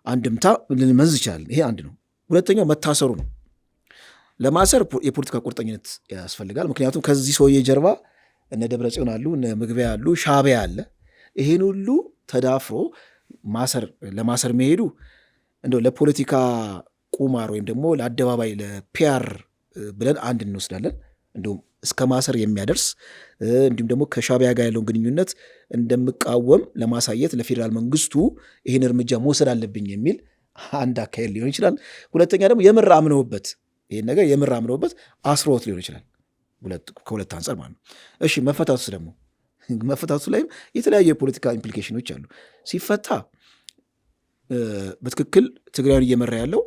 አንድምታ ልንመዝ ይችላል። ይሄ አንድ ነው። ሁለተኛው መታሰሩ ነው። ለማሰር የፖለቲካ ቁርጠኝነት ያስፈልጋል። ምክንያቱም ከዚህ ሰውዬ ጀርባ እነ ደብረ ጽዮን አሉ፣ እነ ምግቢያ አሉ፣ ሻዕቢያ አለ። ይሄን ሁሉ ተዳፍሮ ለማሰር መሄዱ እንደው ለፖለቲካ ቁማር ወይም ደግሞ ለአደባባይ ለፒአር ብለን አንድ እንወስዳለን። እንደውም እስከ ማሰር የሚያደርስ እንዲሁም ደግሞ ከሻዕቢያ ጋር ያለውን ግንኙነት እንደምቃወም ለማሳየት ለፌዴራል መንግስቱ ይህን እርምጃ መውሰድ አለብኝ የሚል አንድ አካሄድ ሊሆን ይችላል። ሁለተኛ ደግሞ የምር አምነውበት ይህን ነገር የምር አምነውበት አስሮት ሊሆን ይችላል። ከሁለት አንጻር ማለት ነው። እሺ መፈታቱስ ደግሞ መፈታቱ ላይም የተለያዩ የፖለቲካ ኢምፕሊኬሽኖች አሉ። ሲፈታ በትክክል ትግራይን እየመራ ያለው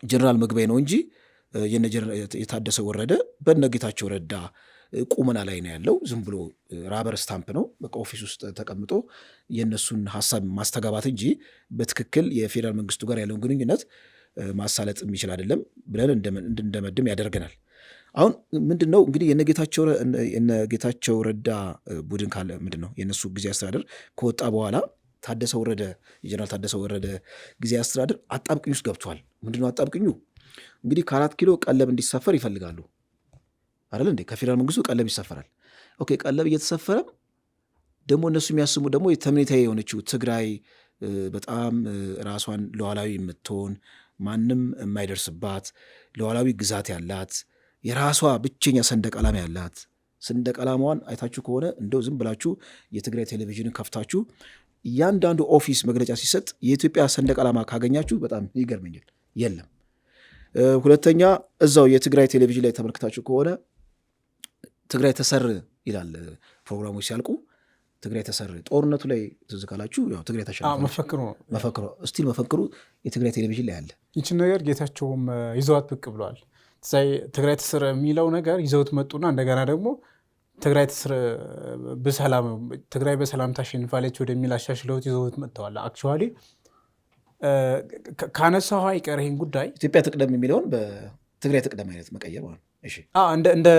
ጀነራል ምግበይ ነው እንጂ የታደሰ ወረደ በነጌታቸው ረዳ ቁመና ላይ ነው ያለው። ዝም ብሎ ራበር ስታምፕ ነው። በቃ ኦፊስ ውስጥ ተቀምጦ የእነሱን ሀሳብ ማስተጋባት እንጂ በትክክል የፌዴራል መንግስቱ ጋር ያለውን ግንኙነት ማሳለጥ የሚችል አይደለም ብለን እንድንደመድም ያደርገናል። አሁን ምንድን ነው እንግዲህ የነጌታቸው ረዳ ቡድን ካለ ምንድን ነው የእነሱ ጊዜ አስተዳደር ከወጣ በኋላ የጀነራል ታደሰ ወረደ ጊዜ አስተዳደር አጣብቅኝ ውስጥ ገብቷል። ምንድነው አጣብቅኙ? እንግዲህ ከ4 ኪሎ ቀለብ እንዲሰፈር ይፈልጋሉ አይደል እንዴ? ከፌዴራል መንግስቱ ቀለብ ይሰፈራል። ኦኬ፣ ቀለብ እየተሰፈረም ደግሞ እነሱ የሚያስሙ ደግሞ የተምኔታዊ የሆነችው ትግራይ በጣም ራሷን ሉዓላዊ የምትሆን ማንም የማይደርስባት ሉዓላዊ ግዛት ያላት የራሷ ብቸኛ ሰንደቅ ዓላማ ያላት፣ ሰንደቅ ዓላማዋን አይታችሁ ከሆነ እንደው ዝም ብላችሁ የትግራይ ቴሌቪዥንን ከፍታችሁ እያንዳንዱ ኦፊስ መግለጫ ሲሰጥ የኢትዮጵያ ሰንደቅ ዓላማ ካገኛችሁ በጣም ይገርመኛል። የለም። ሁለተኛ እዛው የትግራይ ቴሌቪዥን ላይ ተመልክታችሁ ከሆነ ትግራይ ተሰር ይላል ፕሮግራሞች ሲያልቁ። ትግራይ ተሰር ጦርነቱ ላይ ትዝ ካላችሁ ያው ትግራይ ተሸነፈ መፈክሩ ስቲል መፈክሩ የትግራይ ቴሌቪዥን ላይ አለ። ይችን ነገር ጌታቸውም ይዘዋት ብቅ ብለዋል። ትግራይ ተሰር የሚለው ነገር ይዘውት መጡና እንደገና ደግሞ ትግራይ በሰላም ታሸንፋለች ወደሚል አሻሽለውት ይዘውት መጥተዋል። አክቹዋሊ ካነሳው አይቀር ይህን ጉዳይ ኢትዮጵያ ትቅደም የሚለውን በትግራይ ትቅደም አይነት መቀየር ማለት እንደ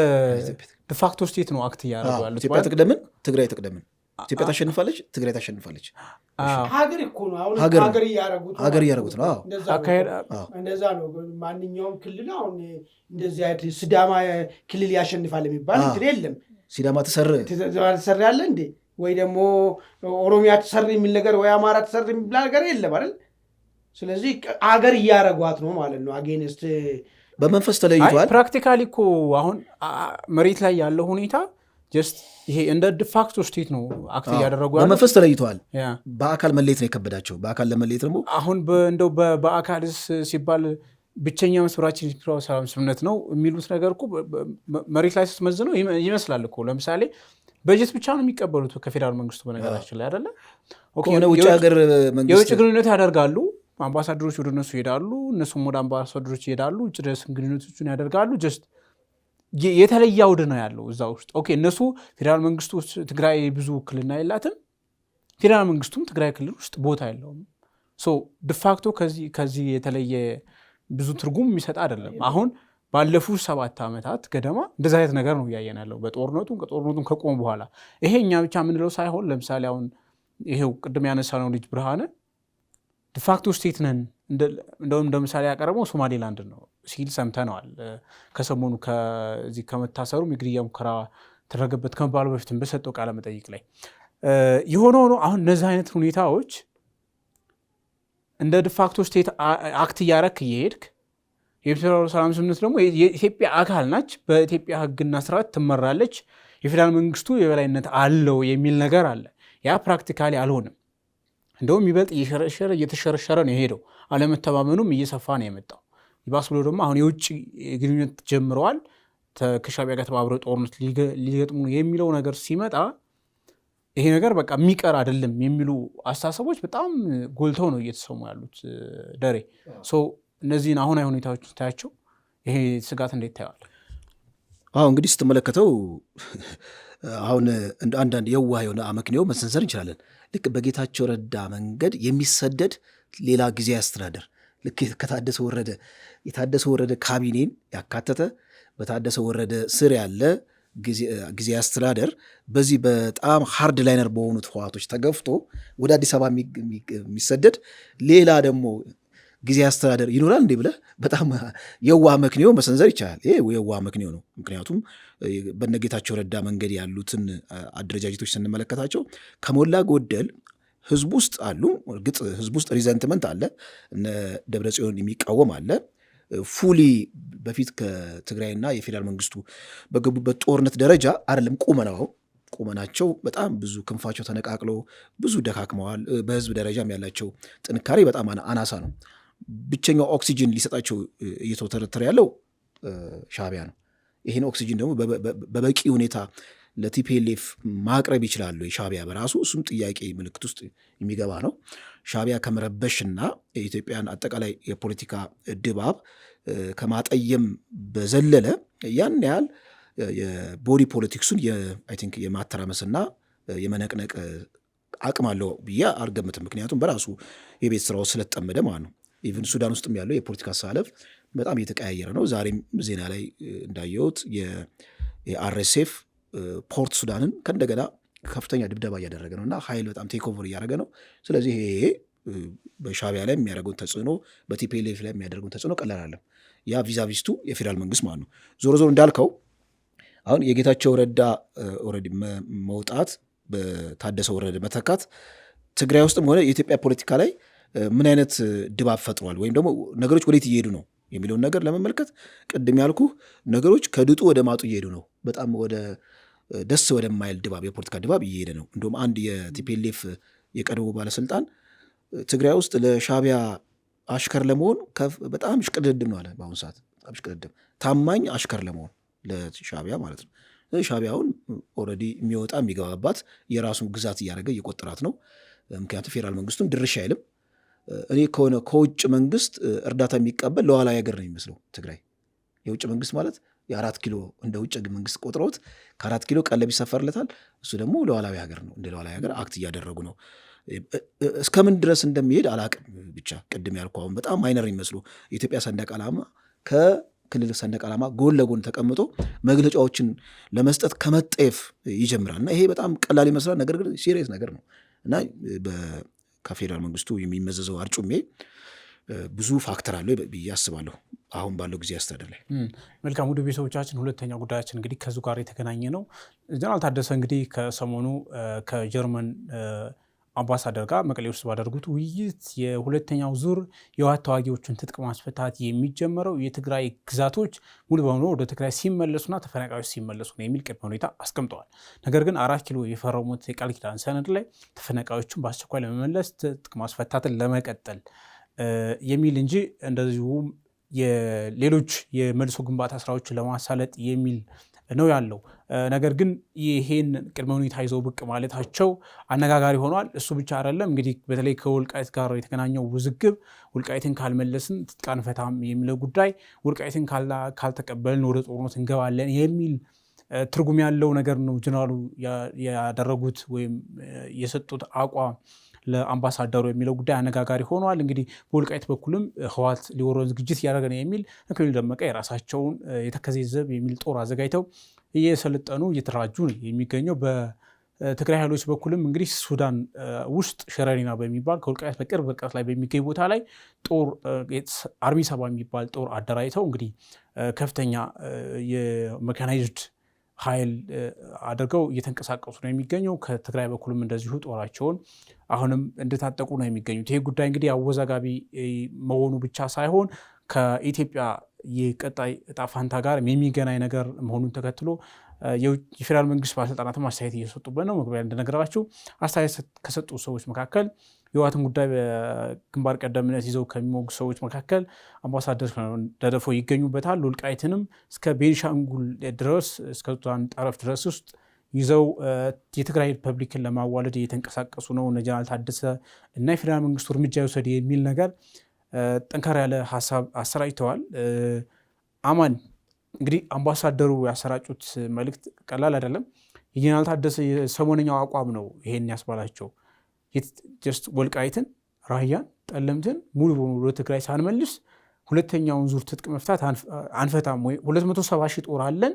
ዲፋክቶ ስቴት ነው አክት እያደረጉ ያሉት። ኢትዮጵያ ትቅደምን፣ ትግራይ ትቅደምን፣ ኢትዮጵያ ታሸንፋለች፣ ትግራይ ታሸንፋለች። ሀገር እኮ ነው አሁን ሀገር እያደረጉት ነው። እንደዛ ነው። ማንኛውም ክልል አሁን እንደዚህ አይነት ሲዳማ ክልል ያሸንፋል የሚባል እንትን የለም። ሲዳማ ተሰር ያለ እንዴ? ወይ ደግሞ ኦሮሚያ ተሰር የሚል ነገር ወይ አማራ ተሰር የሚል ነገር የለም አይደል? ስለዚህ ሀገር እያደረጓት ነው ማለት ነው። አጌንስት በመንፈስ ተለይቷል። ፕራክቲካሊ እኮ አሁን መሬት ላይ ያለው ሁኔታ ጀስት ይሄ እንደ ዲፋክቶ ስቴት ነው አክት እያደረጉ ያለው። በመንፈስ ተለይተዋል። በአካል መለየት ነው የከበዳቸው። በአካል ለመለየት ደግሞ አሁን እንደው በአካልስ ሲባል ብቸኛ መስመራችን የፕሪቶሪያው ሰላም ስምምነት ነው የሚሉት ነገር እኮ መሬት ላይ ስትመዝነው ይመስላል እኮ። ለምሳሌ በጀት ብቻ ነው የሚቀበሉት ከፌዴራል መንግስቱ በነገራችን ላይ አይደለ? ውጭ ሀገር መንግስት የውጭ ግንኙነት ያደርጋሉ። አምባሳደሮች ወደ እነሱ ይሄዳሉ፣ እነሱም ወደ አምባሳደሮች ይሄዳሉ። ውጭ ድረስ ግንኙነቶችን ያደርጋሉ። ጀስት የተለየ አውድ ነው ያለው እዛ ውስጥ። ኦኬ፣ እነሱ ፌዴራል መንግስቱ ውስጥ ትግራይ ብዙ ውክልና የላትም፣ ፌዴራል መንግስቱም ትግራይ ክልል ውስጥ ቦታ የለውም። ዲፋክቶ ከዚህ የተለየ ብዙ ትርጉም የሚሰጥ አይደለም። አሁን ባለፉት 7 ዓመታት ገደማ እንደዚህ አይነት ነገር ነው እያየን ያለው ከጦርነቱም ከቆመ በኋላ። ይሄ እኛ ብቻ የምንለው ሳይሆን ለምሳሌ አሁን ይሄው ቅድም ያነሳነው ልጅ ብርሃነ ዲፋክቶ ስቴት ነን እንደውም እንደ ምሳሌ ያቀረበው ሶማሌላንድ ነው ሲል ሰምተነዋል። ከሰሞኑ ከዚህ ከመታሰሩም የግድያ ሙከራ ተደረገበት ከመባሉ በፊትም በሰጠው ቃለ መጠይቅ ላይ የሆነ ሆኖ አሁን እነዚህ አይነት ሁኔታዎች እንደ ዲፋክቶ ስቴት አክት እያረክ እየሄድክ የፕሪቶሪያው ሰላም ስምምነት ደግሞ የኢትዮጵያ አካል ናች፣ በኢትዮጵያ ሕግና ስርዓት ትመራለች፣ የፌዴራል መንግስቱ የበላይነት አለው የሚል ነገር አለ። ያ ፕራክቲካሊ አልሆንም። እንደውም ይበልጥ እየተሸረሸረ ነው የሄደው። አለመተማመኑም እየሰፋ ነው የመጣው። ይባስ ብሎ ደግሞ አሁን የውጭ ግንኙነት ጀምረዋል፣ ከሻዕቢያ ጋር ተባብረው ጦርነት ሊገጥሙ የሚለው ነገር ሲመጣ ይሄ ነገር በቃ የሚቀር አይደለም የሚሉ አስተሳሰቦች በጣም ጎልተው ነው እየተሰሙ ያሉት። ደሬ እነዚህን አሁናዊ ሁኔታዎች ታያቸው፣ ይሄ ስጋት እንዴት ታየዋል? እንግዲህ ስትመለከተው አሁን አንዳንድ የዋህ የሆነ አመክንዮ መሰንዘር እንችላለን። ልክ በጌታቸው ረዳ መንገድ የሚሰደድ ሌላ ጊዜያዊ አስተዳደር ልክ የታደሰ ወረደ ካቢኔን ያካተተ በታደሰ ወረደ ስር ያለ ጊዜያዊ አስተዳደር በዚህ በጣም ሃርድ ላይነር በሆኑት ህወሓቶች ተገፍቶ ወደ አዲስ አበባ የሚሰደድ ሌላ ደግሞ ጊዜያዊ አስተዳደር ይኖራል እንዴ ብለህ በጣም የዋህ አመክንዮ መሰንዘር ይቻላል። ይሄ የዋህ አመክንዮ ነው። ምክንያቱም በነጌታቸው ረዳ መንገድ ያሉትን አደረጃጀቶች ስንመለከታቸው ከሞላ ጎደል ህዝብ ውስጥ አሉ። እርግጥ ህዝብ ውስጥ ሪዘንትመንት አለ፣ እነ ደብረጽዮን የሚቃወም አለ። ፉሊ በፊት ከትግራይና የፌዴራል መንግስቱ በገቡበት ጦርነት ደረጃ አይደለም ቁመናቸው በጣም ብዙ ክንፋቸው ተነቃቅሎ ብዙ ደካክመዋል። በህዝብ ደረጃም ያላቸው ጥንካሬ በጣም አናሳ ነው። ብቸኛው ኦክሲጅን ሊሰጣቸው እየተወተረተረ ያለው ሻዕቢያ ነው። ይህን ኦክሲጅን ደግሞ በበቂ ሁኔታ ለቲፒኤልኤፍ ማቅረብ ይችላሉ የሻዕቢያ በራሱ እሱም ጥያቄ ምልክት ውስጥ የሚገባ ነው። ሻዕቢያ ከመረበሽና የኢትዮጵያን አጠቃላይ የፖለቲካ ድባብ ከማጠየም በዘለለ ያን ያህል የቦዲ ፖለቲክሱን አይ ቲንክ የማተራመስና የመነቅነቅ አቅም አለው ብዬ አልገምትም። ምክንያቱም በራሱ የቤት ስራው ስለተጠመደ ማለት ነው። ኢቭን ሱዳን ውስጥም ያለው የፖለቲካ አሰላለፍ በጣም እየተቀያየረ ነው። ዛሬም ዜና ላይ እንዳየሁት የአርኤስኤፍ ፖርት ሱዳንን ከእንደገና ከፍተኛ ድብደባ እያደረገ ነው እና ኃይል በጣም ቴክ ኦቨር እያደረገ ነው። ስለዚህ ይሄ በሻቢያ ላይ የሚያደርገውን ተጽዕኖ በቲፒኤልኤፍ ላይ የሚያደርገውን ተጽዕኖ ቀላል አይደለም። ያ ቪዛቪስቱ የፌዴራል መንግስት ማለት ነው። ዞሮ ዞሮ እንዳልከው አሁን የጌታቸው ረዳ ኦልሬዲ መውጣት በታደሰ ወረደ መተካት ትግራይ ውስጥም ሆነ የኢትዮጵያ ፖለቲካ ላይ ምን አይነት ድባብ ፈጥሯል ወይም ደግሞ ነገሮች ወዴት እየሄዱ ነው የሚለውን ነገር ለመመልከት ቅድም ያልኩ ነገሮች ከድጡ ወደ ማጡ እየሄዱ ነው። በጣም ወደ ደስ ወደማይል ድባብ የፖለቲካ ድባብ እየሄደ ነው። እንደውም አንድ የቲፒኤልኤፍ የቀድሞ ባለስልጣን ትግራይ ውስጥ ለሻቢያ አሽከር ለመሆን በጣም ሽቅድድም ነው አለ። በአሁኑ ሰዓት በጣም ሽቅድድም፣ ታማኝ አሽከር ለመሆን ለሻቢያ ማለት ነው። ሻቢያውን ኦልሬዲ የሚወጣ የሚገባባት የራሱን ግዛት እያደረገ እየቆጠራት ነው። ምክንያቱም ፌዴራል መንግስቱም ድርሻ አይልም። እኔ ከሆነ ከውጭ መንግስት እርዳታ የሚቀበል ለዋላዊ ሀገር ነው የሚመስለው ትግራይ። የውጭ መንግስት ማለት የ4 ኪሎ እንደ ውጭ መንግስት ቆጥረውት ከ4 ኪሎ ቀለብ ይሰፈርለታል። እሱ ደግሞ ለዋላዊ ሀገር ነው፣ እንደ ለዋላዊ ሀገር አክት እያደረጉ ነው። እስከምን ድረስ እንደሚሄድ አላቅም። ብቻ ቅድም ያልኩ አሁን በጣም ማይነር የሚመስሉ የኢትዮጵያ ሰንደቅ ዓላማ ከክልል ሰንደቅ ዓላማ ጎን ለጎን ተቀምጦ መግለጫዎችን ለመስጠት ከመጠየፍ ይጀምራል እና ይሄ በጣም ቀላል ይመስላል፣ ነገር ግን ሲሪየስ ነገር ነው እና ከፌዴራል መንግስቱ የሚመዘዘው አርጩሜ ብዙ ፋክተር አለው ብዬ አስባለሁ አሁን ባለው ጊዜ አስተዳደር ላይ። መልካም ውድ ቤተሰቦቻችን፣ ሁለተኛ ጉዳያችን እንግዲህ ከዙ ጋር የተገናኘ ነው። ጀነራል ታደሰ እንግዲህ ከሰሞኑ ከጀርመን አምባሳደር ጋር መቀሌ ውስጥ ባደርጉት ውይይት የሁለተኛው ዙር የህወሓት ተዋጊዎችን ትጥቅ ማስፈታት የሚጀመረው የትግራይ ግዛቶች ሙሉ በሙሉ ወደ ትግራይ ሲመለሱና ተፈናቃዮች ሲመለሱ ነው የሚል ቅድመ ሁኔታ አስቀምጠዋል። ነገር ግን 4 ኪሎ የፈረሙት የቃል ኪዳን ሰነድ ላይ ተፈናቃዮችን በአስቸኳይ ለመመለስ ትጥቅ ማስፈታትን ለመቀጠል የሚል እንጂ እንደዚሁም የሌሎች የመልሶ ግንባታ ስራዎችን ለማሳለጥ የሚል ነው ያለው። ነገር ግን ይሄን ቅድመ ሁኔታ ይዘው ብቅ ማለታቸው አነጋጋሪ ሆኗል። እሱ ብቻ አይደለም እንግዲህ በተለይ ከወልቃይት ጋር የተገናኘው ውዝግብ ወልቃይትን ካልመለስን ትጥቅ አንፈታም የሚለው ጉዳይ፣ ወልቃይትን ካልተቀበልን ወደ ጦርነት እንገባለን የሚል ትርጉም ያለው ነገር ነው ጀነራሉ ያደረጉት ወይም የሰጡት አቋም ለአምባሳደሩ የሚለው ጉዳይ አነጋጋሪ ሆኗል። እንግዲህ በወልቃይት በኩልም ህወሓት ሊወረን ዝግጅት እያደረገ ነው የሚል ኮሎኔል ደመቀ የራሳቸውን የተከዜ ዘብ የሚል ጦር አዘጋጅተው እየሰለጠኑ እየተራጁ ነው የሚገኘው። በትግራይ ኃይሎች በኩልም እንግዲህ ሱዳን ውስጥ ሸረሪና በሚባል ከወልቃይት በቅርብ ርቀት ላይ በሚገኝ ቦታ ላይ ጦር አርሚ 7 የሚባል ጦር አደራጅተው እንግዲህ ከፍተኛ የሜካናይዝድ ኃይል አድርገው እየተንቀሳቀሱ ነው የሚገኘው። ከትግራይ በኩልም እንደዚሁ ጦራቸውን አሁንም እንደታጠቁ ነው የሚገኙት። ይሄ ጉዳይ እንግዲህ አወዛጋቢ መሆኑ ብቻ ሳይሆን ከኢትዮጵያ የቀጣይ እጣ ፋንታ ጋር የሚገናኝ ነገር መሆኑን ተከትሎ የፌዴራል መንግስት ባለስልጣናትም አስተያየት እየሰጡበት ነው። መግቢያ እንደነገራችሁ አስተያየት ከሰጡ ሰዎች መካከል የህወሓትን ጉዳይ በግንባር ቀደምነት ይዘው ከሚሞጉ ሰዎች መካከል አምባሳደር ደደፎ ይገኙበታል። ወልቃይትንም እስከ ቤንሻንጉል ድረስ እስከ ሱዳን ጠረፍ ድረስ ውስጥ ይዘው የትግራይ ሪፐብሊክን ለማዋለድ እየተንቀሳቀሱ ነው ጀነራል ታደሰ እና የፌዴራል መንግስቱ እርምጃ ይውሰድ የሚል ነገር ጠንከር ያለ ሀሳብ አሰራጭተዋል። አማን እንግዲህ አምባሳደሩ ያሰራጩት መልእክት ቀላል አይደለም። የጀነራል ታደሰ የሰሞነኛው አቋም ነው ይሄን ያስባላቸው። ጀስት ወልቃይትን፣ ራያን፣ ጠለምትን ሙሉ በሙሉ ወደ ትግራይ ሳንመልስ ሁለተኛውን ዙር ትጥቅ መፍታት አንፈታም ወይ 270 ሺህ ጦር አለን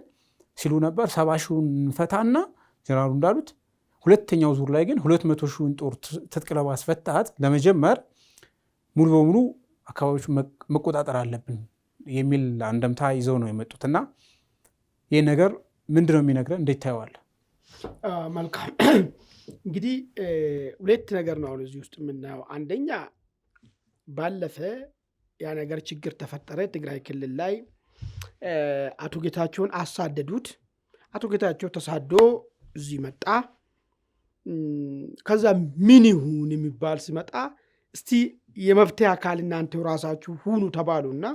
ሲሉ ነበር። 70 ሺውን እንፈታና ጀነራሉ እንዳሉት ሁለተኛው ዙር ላይ ግን 200 ሺውን ጦር ትጥቅ ለማስፈታት ለመጀመር ሙሉ በሙሉ አካባቢዎቹን መቆጣጠር አለብን የሚል አንደምታ ይዘው ነው የመጡትና ይህ ነገር ምንድን ነው የሚነግረን? እንዴት ታየዋል? መልካም እንግዲህ ሁለት ነገር ነው አሁን እዚህ ውስጥ የምናየው። አንደኛ ባለፈ ያ ነገር ችግር ተፈጠረ ትግራይ ክልል ላይ አቶ ጌታቸውን አሳደዱት። አቶ ጌታቸው ተሳዶ እዚህ መጣ። ከዛ ምን ይሁን የሚባል ሲመጣ እስቲ የመፍትሄ አካል እናንተ ራሳችሁ ሁኑ ተባሉና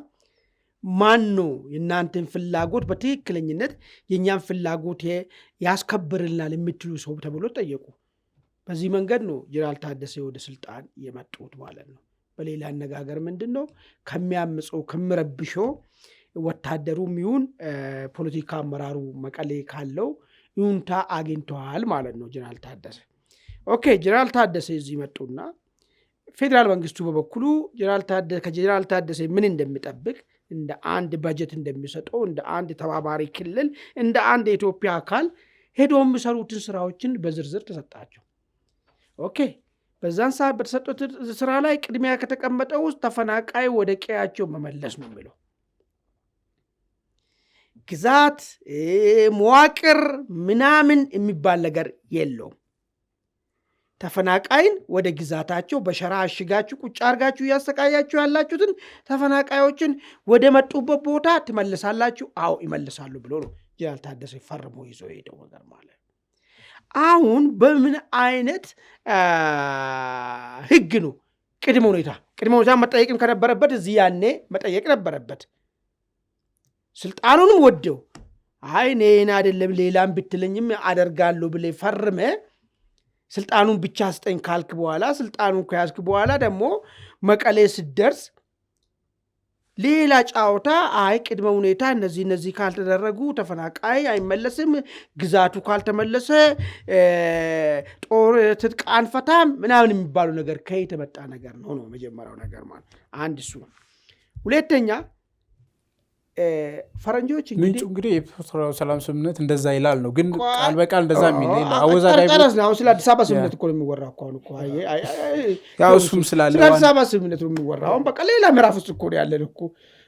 ማን ነው የእናንተን ፍላጎት በትክክለኝነት የእኛን ፍላጎት ያስከብርልናል የምትሉ ሰው ተብሎ ጠየቁ። በዚህ መንገድ ነው ጀነራል ታደሰ ወደ ስልጣን የመጡት ማለት ነው። በሌላ አነጋገር ምንድን ነው ከሚያምፀው ከምረብሾ ወታደሩም ይሁን ፖለቲካ አመራሩ መቀሌ ካለው ይሁንታ አግኝተዋል ማለት ነው ጀነራል ታደሰ። ኦኬ ጀነራል ታደሰ እዚህ መጡና ፌደራል መንግስቱ በበኩሉ ከጀነራል ታደሰ ምን እንደሚጠብቅ እንደ አንድ በጀት እንደሚሰጠው እንደ አንድ ተባባሪ ክልል እንደ አንድ የኢትዮጵያ አካል ሄዶ የሚሰሩትን ስራዎችን በዝርዝር ተሰጣቸው። ኦኬ በዛን ሰዓት በተሰጡት ስራ ላይ ቅድሚያ ከተቀመጠው ውስጥ ተፈናቃይ ወደ ቀያቸው መመለስ ነው የሚለው። ግዛት መዋቅር ምናምን የሚባል ነገር የለውም። ተፈናቃይን ወደ ግዛታቸው በሸራ አሽጋችሁ ቁጭ አርጋችሁ እያሰቃያችሁ ያላችሁትን ተፈናቃዮችን ወደ መጡበት ቦታ ትመልሳላችሁ። አዎ ይመልሳሉ ብሎ ነው ጀነራል ታደሰ ፈርሞ ይዞ ሄደው ነገር ማለት። አሁን በምን አይነት ህግ ነው ቅድመ ሁኔታ መጠየቅም ከነበረበት እዚህ ያኔ መጠየቅ ነበረበት። ስልጣኑንም ወደው አይ እኔን አይደለም ሌላም ብትለኝም አደርጋለሁ ብለህ ፈርመ ስልጣኑን ብቻ ስጠኝ ካልክ በኋላ ስልጣኑን ከያዝክ በኋላ ደግሞ መቀሌ ስትደርስ ሌላ ጫውታ አይ ቅድመ ሁኔታ እነዚህ ካልተደረጉ ተፈናቃይ አይመለስም፣ ግዛቱ ካልተመለሰ ጦር ትጥቅ አንፈታም ምናምን የሚባሉ ነገር ከየት የመጣ ነገር ነው መጀመሪያው ነገር ማለት አንድ እሱ ነው። ሁለተኛ ፈረንጆች እንግዲህ የፕሪቶሪያው ሰላም ስምምነት እንደዛ ይላል ነው፣ ግን ቃል በቃል እንደዛ የሚል አወዛጋቢ ነው። ስለ አዲስ አበባ ስምምነት እኮ ነው የሚወራው እኮ አሁን እኮ ያው እሱም ስላለ ስለ አዲስ አበባ ስምምነት ነው የሚወራው። አሁን በቃ ሌላ ምዕራፍ ውስጥ እኮ ያለን እኮ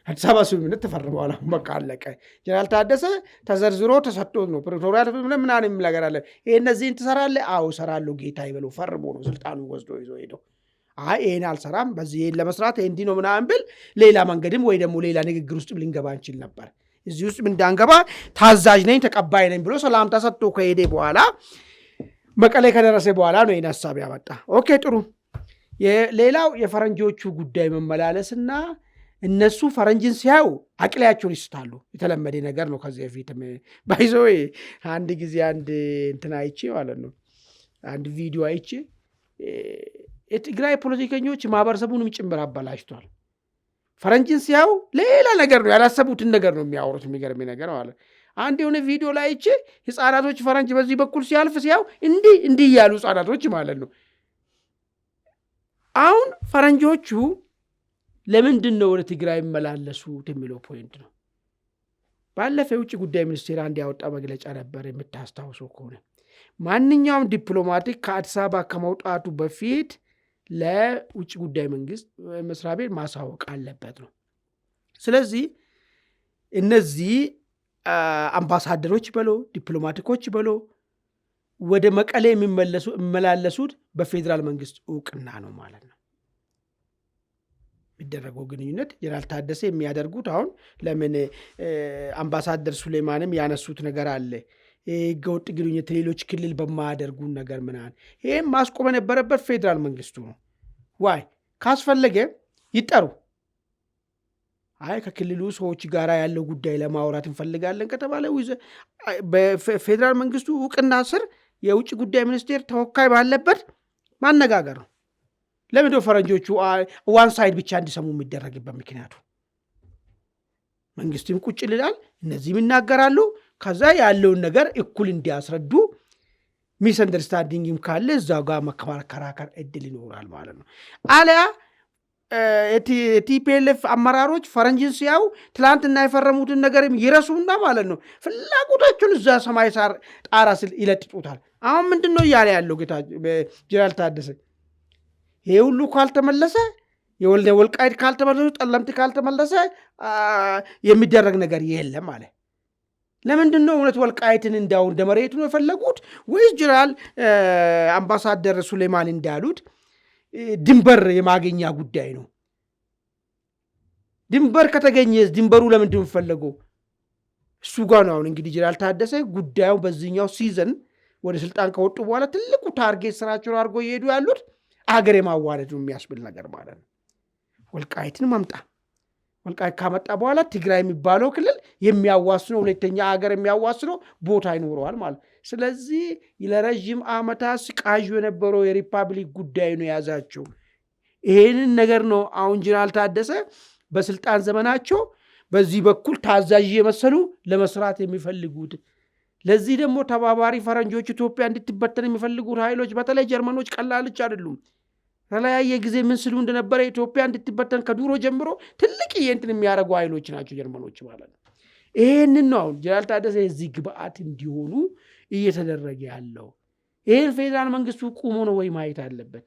አዲስ አበባ ስምምነት ተፈርመዋል። አሁን በቃ አለቀ። ጀነራል ታደሰ ተዘርዝሮ ተሰጥቶት ነው ፕሪቶሪያ ምናምን የሚል ነገር አለ። ይሄ እነዚህን ትሰራለህ? አዎ እሰራለሁ ጌታ ይበለው ፈርሞ ነው ስልጣኑ ወስዶ ይዞ ሄደው አይ ይሄን አልሰራም በዚህ ይሄን ለመስራት እንዲህ ነው ምናምን ብል ሌላ መንገድም ወይ ደግሞ ሌላ ንግግር ውስጥ ልንገባ እንችል ነበር። እዚህ ውስጥ እንዳንገባ ታዛዥ ነኝ ተቀባይ ነኝ ብሎ ሰላምታ ሰጥቶ ከሄደ በኋላ መቀሌ ከደረሰ በኋላ ነው ይሄን ሐሳብ ያመጣ። ኦኬ ጥሩ። ሌላው የፈረንጆቹ ጉዳይ መመላለስና እነሱ ፈረንጅን ሲያዩ አቅላያቸውን ይስታሉ። የተለመደ ነገር ነው። ከዚህ በፊትም ባይዘው አንድ ጊዜ አንድ እንትና አይቼ ማለት ነው አንድ ቪዲዮ አይቼ የትግራይ ፖለቲከኞች ማህበረሰቡንም ጭምር አበላሽቷል። ፈረንጅን ሲያዩ ሌላ ነገር ነው ያላሰቡትን ነገር ነው የሚያወሩት። የሚገርም ነገር ማለት አንድ የሆነ ቪዲዮ ላይ አይቼ ህፃናቶች ፈረንጅ በዚህ በኩል ሲያልፍ ሲያዩ እንዲህ ያሉ ህፃናቶች ማለት ነው። አሁን ፈረንጆቹ ለምንድን ነው ወደ ትግራይ መላለሱት የሚለው ፖይንት ነው። ባለፈው የውጭ ጉዳይ ሚኒስቴር አንድ ያወጣ መግለጫ ነበር የምታስታውሰው ከሆነ ማንኛውም ዲፕሎማቲክ ከአዲስ አበባ ከመውጣቱ በፊት ለውጭ ጉዳይ መንግስት መስሪያ ቤት ማሳወቅ አለበት ነው። ስለዚህ እነዚህ አምባሳደሮች በሎ ዲፕሎማቲኮች በሎ ወደ መቀሌ የሚመላለሱት በፌዴራል መንግስት እውቅና ነው ማለት ነው። የሚደረገው ግንኙነት ጀነራል ታደሰ የሚያደርጉት አሁን ለምን አምባሳደር ሱሌማንም ያነሱት ነገር አለ ህገወጥ ግንኙነት ሌሎች ክልል በማያደርጉ ነገር ምናምን ይህም ማስቆም የነበረበት ፌዴራል መንግስቱ ነው። ዋይ ካስፈለገ ይጠሩ። አይ ከክልሉ ሰዎች ጋር ያለው ጉዳይ ለማውራት እንፈልጋለን ከተባለ በፌዴራል መንግስቱ እውቅና ስር የውጭ ጉዳይ ሚኒስቴር ተወካይ ባለበት ማነጋገር ነው። ለምንድነው ፈረንጆቹ ዋን ሳይድ ብቻ እንዲሰሙ የሚደረግበት ምክንያቱ? መንግስትም ቁጭ ይላል፣ እነዚህም ይናገራሉ። ከዛ ያለውን ነገር እኩል እንዲያስረዱ ሚስ አንደርስታንዲንግም ካለ እዛው ጋር መከራከር እድል ይኖራል ማለት ነው። አሊያ ቲፒኤልኤፍ አመራሮች ፈረንጅን ሲያዩ ትላንትና የፈረሙትን ነገርም ይረሱና ማለት ነው ፍላጎታቸውን እዛ ሰማይ ጣራ ስል ይለጥጡታል። አሁን ምንድን ነው እያለ ያለው ጀነራል ታደሰ? ይሄ ሁሉ ካልተመለሰ የወልቃይት ካልተመለሱ ጠለምት ካልተመለሰ የሚደረግ ነገር የለም አለ። ለምንድን ነው እውነት ወልቃይትን እንዳው እንደ መሬቱ ነው የፈለጉት ወይስ ጀነራል አምባሳደር ሱሌማን እንዳሉት ድንበር የማግኛ ጉዳይ ነው? ድንበር ከተገኘ ድንበሩ ለምንድን ነው የፈለገው? እሱ ጋር ነው አሁን እንግዲህ ጀነራል ታደሰ ጉዳዩ በዚህኛው ሲዘን ወደ ስልጣን ከወጡ በኋላ ትልቁ ታርጌት ስራቸውን አድርጎ እየሄዱ ያሉት አገር የማዋለድ ነው የሚያስብል ነገር ማለት ነው። ወልቃይትን ማምጣ ወልቃይት ካመጣ በኋላ ትግራይ የሚባለው ክልል የሚያዋስነው ሁለተኛ ሀገር የሚያዋስነው ቦታ ይኖረዋል ማለት። ስለዚህ ለረዥም ዓመታት ስቃዩ የነበረው የሪፐብሊክ ጉዳይ ነው የያዛቸው። ይሄንን ነገር ነው አሁን ጀነራል ታደሰ በስልጣን ዘመናቸው በዚህ በኩል ታዛዥ የመሰሉ ለመስራት የሚፈልጉት። ለዚህ ደግሞ ተባባሪ ፈረንጆች ኢትዮጵያ እንድትበተን የሚፈልጉት ኃይሎች በተለይ ጀርመኖች ቀላልች አይደሉም። ተለያየ ጊዜ ምን ስሉ እንደነበረ ኢትዮጵያ እንድትበተን ከዱሮ ጀምሮ ትልቅ እንትን የሚያደርጉ ኃይሎች ናቸው ጀርመኖች ማለት ነው። ይህንን ነው አሁን ጀነራል ታደሰ የዚህ ግብአት እንዲሆኑ እየተደረገ ያለው። ይህን ፌዴራል መንግስቱ ቁሞ ነው ወይ ማየት አለበት?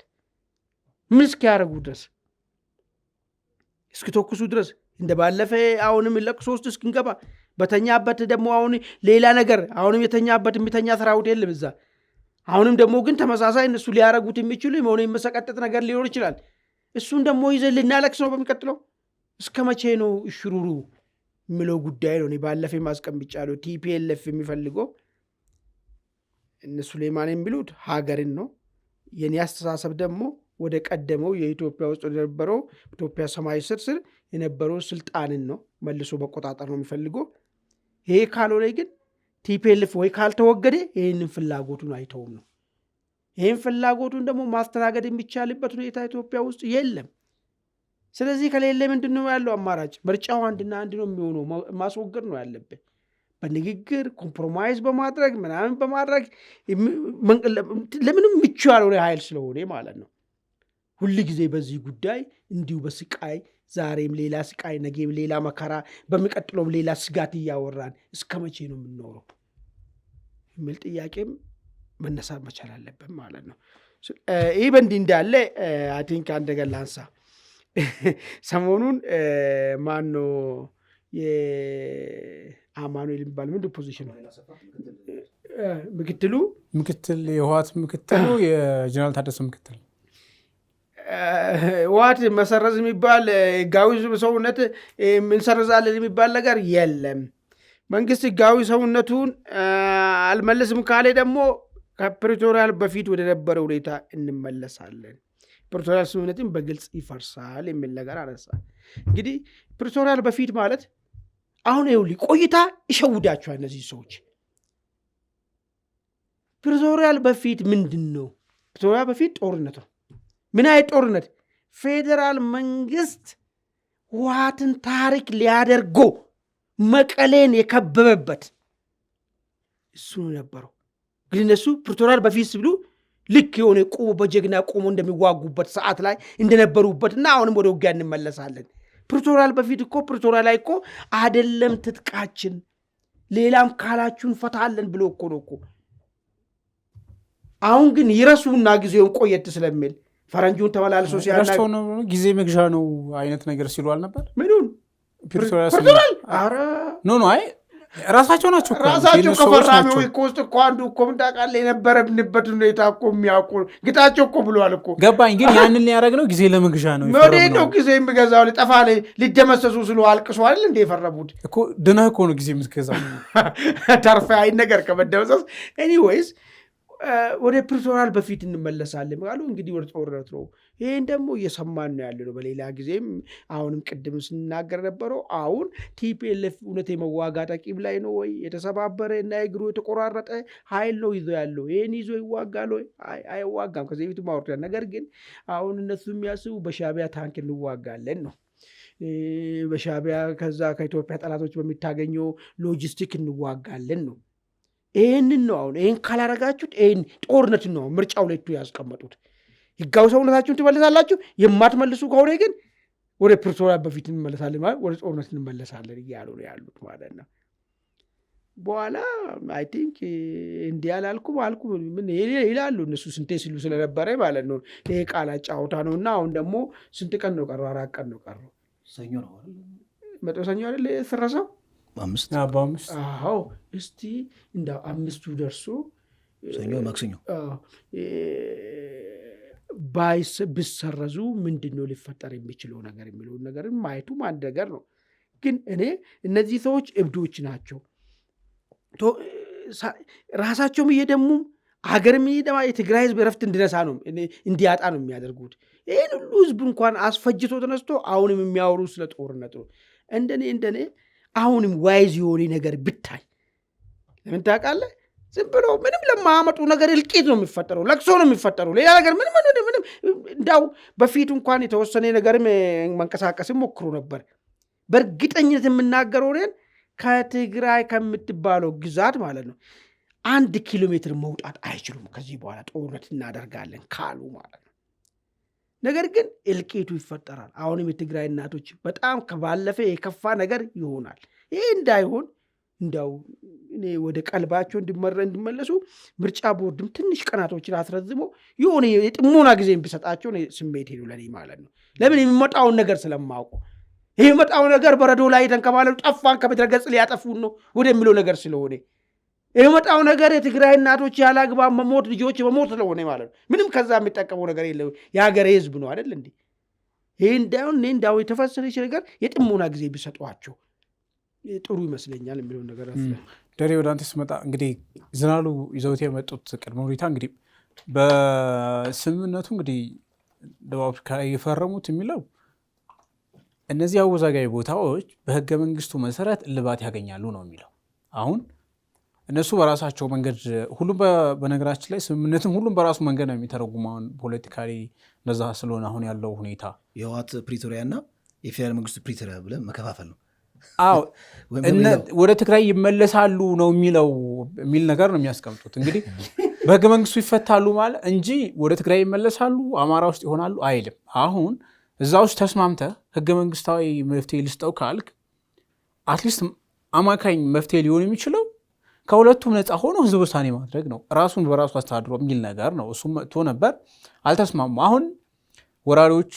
ምን እስኪያደርጉ ድረስ እስኪተኩሱ ድረስ እንደ ባለፈ አሁንም ለቅሶ ውስጥ እስክንገባ በተኛበት ደግሞ አሁን ሌላ ነገር አሁንም የተኛበት የሚተኛ ሰራዊት የለም እዛ። አሁንም ደግሞ ግን ተመሳሳይ እነሱ ሊያረጉት የሚችሉ የሆነ የመሰቀጠጥ ነገር ሊሆን ይችላል። እሱን ደግሞ ይዘን ልናለቅስ ነው በሚቀጥለው። እስከ መቼ ነው እሽሩሩ የሚለው ጉዳይ ነው። እኔ ባለፈ ማስቀምጫለሁ። ቲፒኤልኤፍ የሚፈልገው እነ ሱሌማን የሚሉት ሀገርን ነው። የኔ አስተሳሰብ ደግሞ ወደ ቀደመው የኢትዮጵያ ውስጥ የነበረው ኢትዮጵያ ሰማይ ስር የነበረው ስልጣንን ነው መልሶ መቆጣጠር ነው የሚፈልገው። ይሄ ካልሆነ ግን ቲፒኤልኤፍ ወይ ካልተወገደ ይህንን ፍላጎቱን አይተውም ነው። ይህን ፍላጎቱን ደግሞ ማስተናገድ የሚቻልበት ሁኔታ ኢትዮጵያ ውስጥ የለም። ስለዚህ ከሌለ ምንድን ነው ያለው አማራጭ? ምርጫው አንድና አንድ ነው የሚሆነው። ማስወገድ ነው ያለብን። በንግግር ኮምፕሮማይዝ በማድረግ ምናምን በማድረግ ለምንም ምቹ ያልሆነ ኃይል ስለሆነ ማለት ነው። ሁል ጊዜ በዚህ ጉዳይ እንዲሁ በስቃይ ዛሬም ሌላ ስቃይ፣ ነገም ሌላ መከራ፣ በሚቀጥለውም ሌላ ስጋት እያወራን እስከ መቼ ነው የምንኖረው የሚል ጥያቄም መነሳት መቻል አለብን ማለት ነው። ይህ በእንዲህ እንዳለ አይ ቲንክ አንድ ነገር ላንሳ። ሰሞኑን ማነው የአማኑኤል የሚባል ምንድን ፖዚሽን ምክትል የህወሓት ምክትል ነው የጀነራል ታደሰ ምክትል ህወሓት መሰረዝ የሚባል ህጋዊ ሰውነት እንሰርዛለን የሚባል ነገር የለም። መንግስት ህጋዊ ሰውነቱን አልመለስም ካለ ደግሞ ከፕሪቶሪያል በፊት ወደ ነበረ ሁኔታ እንመለሳለን፣ ፕሪቶሪያል ስምምነትን በግልጽ ይፈርሳል የሚል ነገር አነሳ። እንግዲህ ፕሪቶሪያል በፊት ማለት አሁን ይኸውልህ ቆይታ ይሸውዳቸዋል እነዚህ ሰዎች። ፕሪቶሪያል በፊት ምንድን ነው? ፕሪቶሪያል በፊት ጦርነት ነው። ምን አይነት ጦርነት? ፌዴራል መንግስት ህወሓትን ታሪክ ሊያደርጎ መቀሌን የከበበበት እሱ ነው ነበረው። ግን እነሱ ፕሪቶሪያል በፊት ሲብሉ ልክ የሆነ ቆሞ በጀግና ቆሞ እንደሚዋጉበት ሰዓት ላይ እንደነበሩበት እና አሁንም ወደ ውጊያ እንመለሳለን። ፕሪቶሪያል በፊት እኮ ፕሪቶሪያል ላይ እኮ አይደለም ትጥቃችን ሌላም ካላችሁን ፈታለን ብሎ እኮ ነው እኮ። አሁን ግን ይረሱና ጊዜውን ቆየት ስለሚል ፈረንጁን ተመላልሶ ሲያናግረው ነው ጊዜ መግዣ ነው አይነት ነገር ሲሉ አልነበር? ምኑን ፕሪቶሪያል? አረ ኖ አይ ራሳቸው ናቸው ከፈራሚው እኮ ውስጥ እኮ አንዱ እኮ ምን ታውቃለህ የነበረብንበት ሁኔታ እኮ የሚያውቁ ግጣቸው እኮ ብለዋል እኮ። ገባኝ። ግን ያንን ሊያደርግ ነው ጊዜ ለመግዣ ነው ወዴት ነው ጊዜ የሚገዛው? ሊጠፋ ሊደመሰሱ ስሉ አልቅሶ አይደል እንደ የፈረቡት እኮ። ድነህ እኮ ነው ጊዜ የምትገዛው ተርፈ አይ ነገር ከመደመሰስ። ኤኒዌይስ ወደ ፕሪቶሪያል በፊት እንመለሳለን አሉ። እንግዲህ ወደ ጦርነት ነው። ይህን ደግሞ እየሰማን ነው ያለ ነው። በሌላ ጊዜም አሁንም ቅድም ስናገር ነበረው። አሁን ቲፒኤልኤፍ እውነት የመዋጋት አቂም ላይ ነው ወይ? የተሰባበረ እና እግሩ የተቆራረጠ ኃይል ነው ይዞ ያለው። ይህን ይዞ ይዋጋል ወይ? አይዋጋም። ከዚህ በፊት ማወርዳል። ነገር ግን አሁን እነሱ የሚያስቡ በሻዕቢያ ታንክ እንዋጋለን ነው። በሻዕቢያ ከዛ ከኢትዮጵያ ጠላቶች በሚታገኘው ሎጂስቲክ እንዋጋለን ነው። ይህንን ነው አሁን። ይህን ካላረጋችሁት ይህን ጦርነትን ነው ምርጫ ሁለቱ ያስቀመጡት። ህጋዊ ሰውነታችሁን ትመልሳላችሁ፣ የማትመልሱ ከሆነ ግን ወደ ፕሪቶሪያል በፊት እንመለሳለን ማለት ወደ ጦርነት እንመለሳለን እያሉ ነው ያሉት ማለት ነው። በኋላ አይ ቲንክ እንዲህ አልኩ ምን ይላሉ እነሱ ስንቴ ሲሉ ስለነበረ ማለት ነው። ይሄ ቃላት ጫወታ ነው። እና አሁን ደግሞ ስንት ቀን ነው ቀረው? 4 ቀን ነው ቀረው። ሰኞ ነው መጪው ሰኞ አይደል የተሰረሰው? 5 አዎ። እስቲ እንደ 5ቱ ደርሶ ሰኞ ማክሰኞ ብሰረዙ ምንድን ነው ሊፈጠር የሚችለው ነገር የሚለውን ነገር ማየቱም አንድ ነገር ነው። ግን እኔ እነዚህ ሰዎች እብዶች ናቸው። ራሳቸውም እየደሙ ሀገርም እየደማ የትግራይ ህዝብ እረፍት እንዲነሳ ነው እንዲያጣ ነው የሚያደርጉት። ይህን ሁሉ ህዝብ እንኳን አስፈጅቶ ተነስቶ አሁንም የሚያወሩ ስለ ጦርነት ነው። እንደኔ አሁንም ዋይዝ የሆነ ነገር ብታይ ለምን ታውቃለህ? ዝም ብሎ ምንም ለማያመጡ ነገር እልቂት ነው የሚፈጠረው፣ ለቅሶ ነው የሚፈጠረው። ሌላ ነገር ምንም እንዳው በፊት እንኳን የተወሰነ ነገርም መንቀሳቀስም ሞክሮ ነበር። በእርግጠኝነት የምናገረው እኔን ከትግራይ ከምትባለው ግዛት ማለት ነው 1 ኪሎ ሜትር መውጣት አይችሉም ከዚህ በኋላ ጦርነት እናደርጋለን ካሉ ማለት ነው። ነገር ግን እልቂቱ ይፈጠራል። አሁንም የትግራይ እናቶች በጣም ከባለፈ የከፋ ነገር ይሆናል። ይህ እንዳይሆን እንዳው እኔ ወደ ቀልባቸው እንዲመለሱ ምርጫ ቦርድም ትንሽ ቀናቶችን አስረዝሞ የሆነ የጥሞና ጊዜ ቢሰጣቸው ስሜት ሄዱ ለኔ ማለት ነው። ለምን የሚመጣውን ነገር ስለማውቁ ይህ መጣው ነገር በረዶ ላይ ተንከባለሉ ጠፋን ከምድረ ገጽ ሊያጠፉን ነው ወደሚለው ነገር ስለሆነ ይህ መጣው ነገር የትግራይ እናቶች ያላግባብ መሞት ልጆች መሞት ስለሆነ ማለት ነው። ምንም ከዛ የሚጠቀመው ነገር የለም። የሀገሬ ህዝብ ነው አይደል እንዴ? ይህ እንዳው የተፈሰረች ነገር የጥሞና ጊዜ ቢሰጧቸው ጥሩ ይመስለኛል የሚለው ነገር ደሬ ወደ አንተ ስመጣ እንግዲህ ዝናሉ ይዘውት የመጡት ቅድመ ሁኔታ እንግዲህ በስምምነቱ እንግዲህ ደቡብ አፍሪካ ላይ የፈረሙት የሚለው እነዚህ አወዛጋቢ ቦታዎች በህገ መንግስቱ መሰረት እልባት ያገኛሉ ነው የሚለው። አሁን እነሱ በራሳቸው መንገድ ሁሉም በነገራችን ላይ ስምምነትም ሁሉም በራሱ መንገድ ነው የሚተረጉመውን ፖለቲካሊ እንደዛ ስለሆነ አሁን ያለው ሁኔታ የህወሓት ፕሪቶሪያ እና የፌዴራል መንግስቱ ፕሪቶሪያ ብለን መከፋፈል ነው። አዎ ወደ ትግራይ ይመለሳሉ ነው የሚል ነገር ነው የሚያስቀምጡት። እንግዲህ በህገ መንግስቱ ይፈታሉ ማለት እንጂ ወደ ትግራይ ይመለሳሉ አማራ ውስጥ ይሆናሉ አይልም። አሁን እዛ ውስጥ ተስማምተህ ህገ መንግስታዊ መፍትሄ ልስጠው ካልክ አትሊስት አማካኝ መፍትሄ ሊሆን የሚችለው ከሁለቱም ነፃ ሆኖ ህዝብ ውሳኔ ማድረግ ነው፣ ራሱን በራሱ አስተዳድሮ የሚል ነገር ነው። እሱም መጥቶ ነበር፣ አልተስማሙ። አሁን ወራሪዎች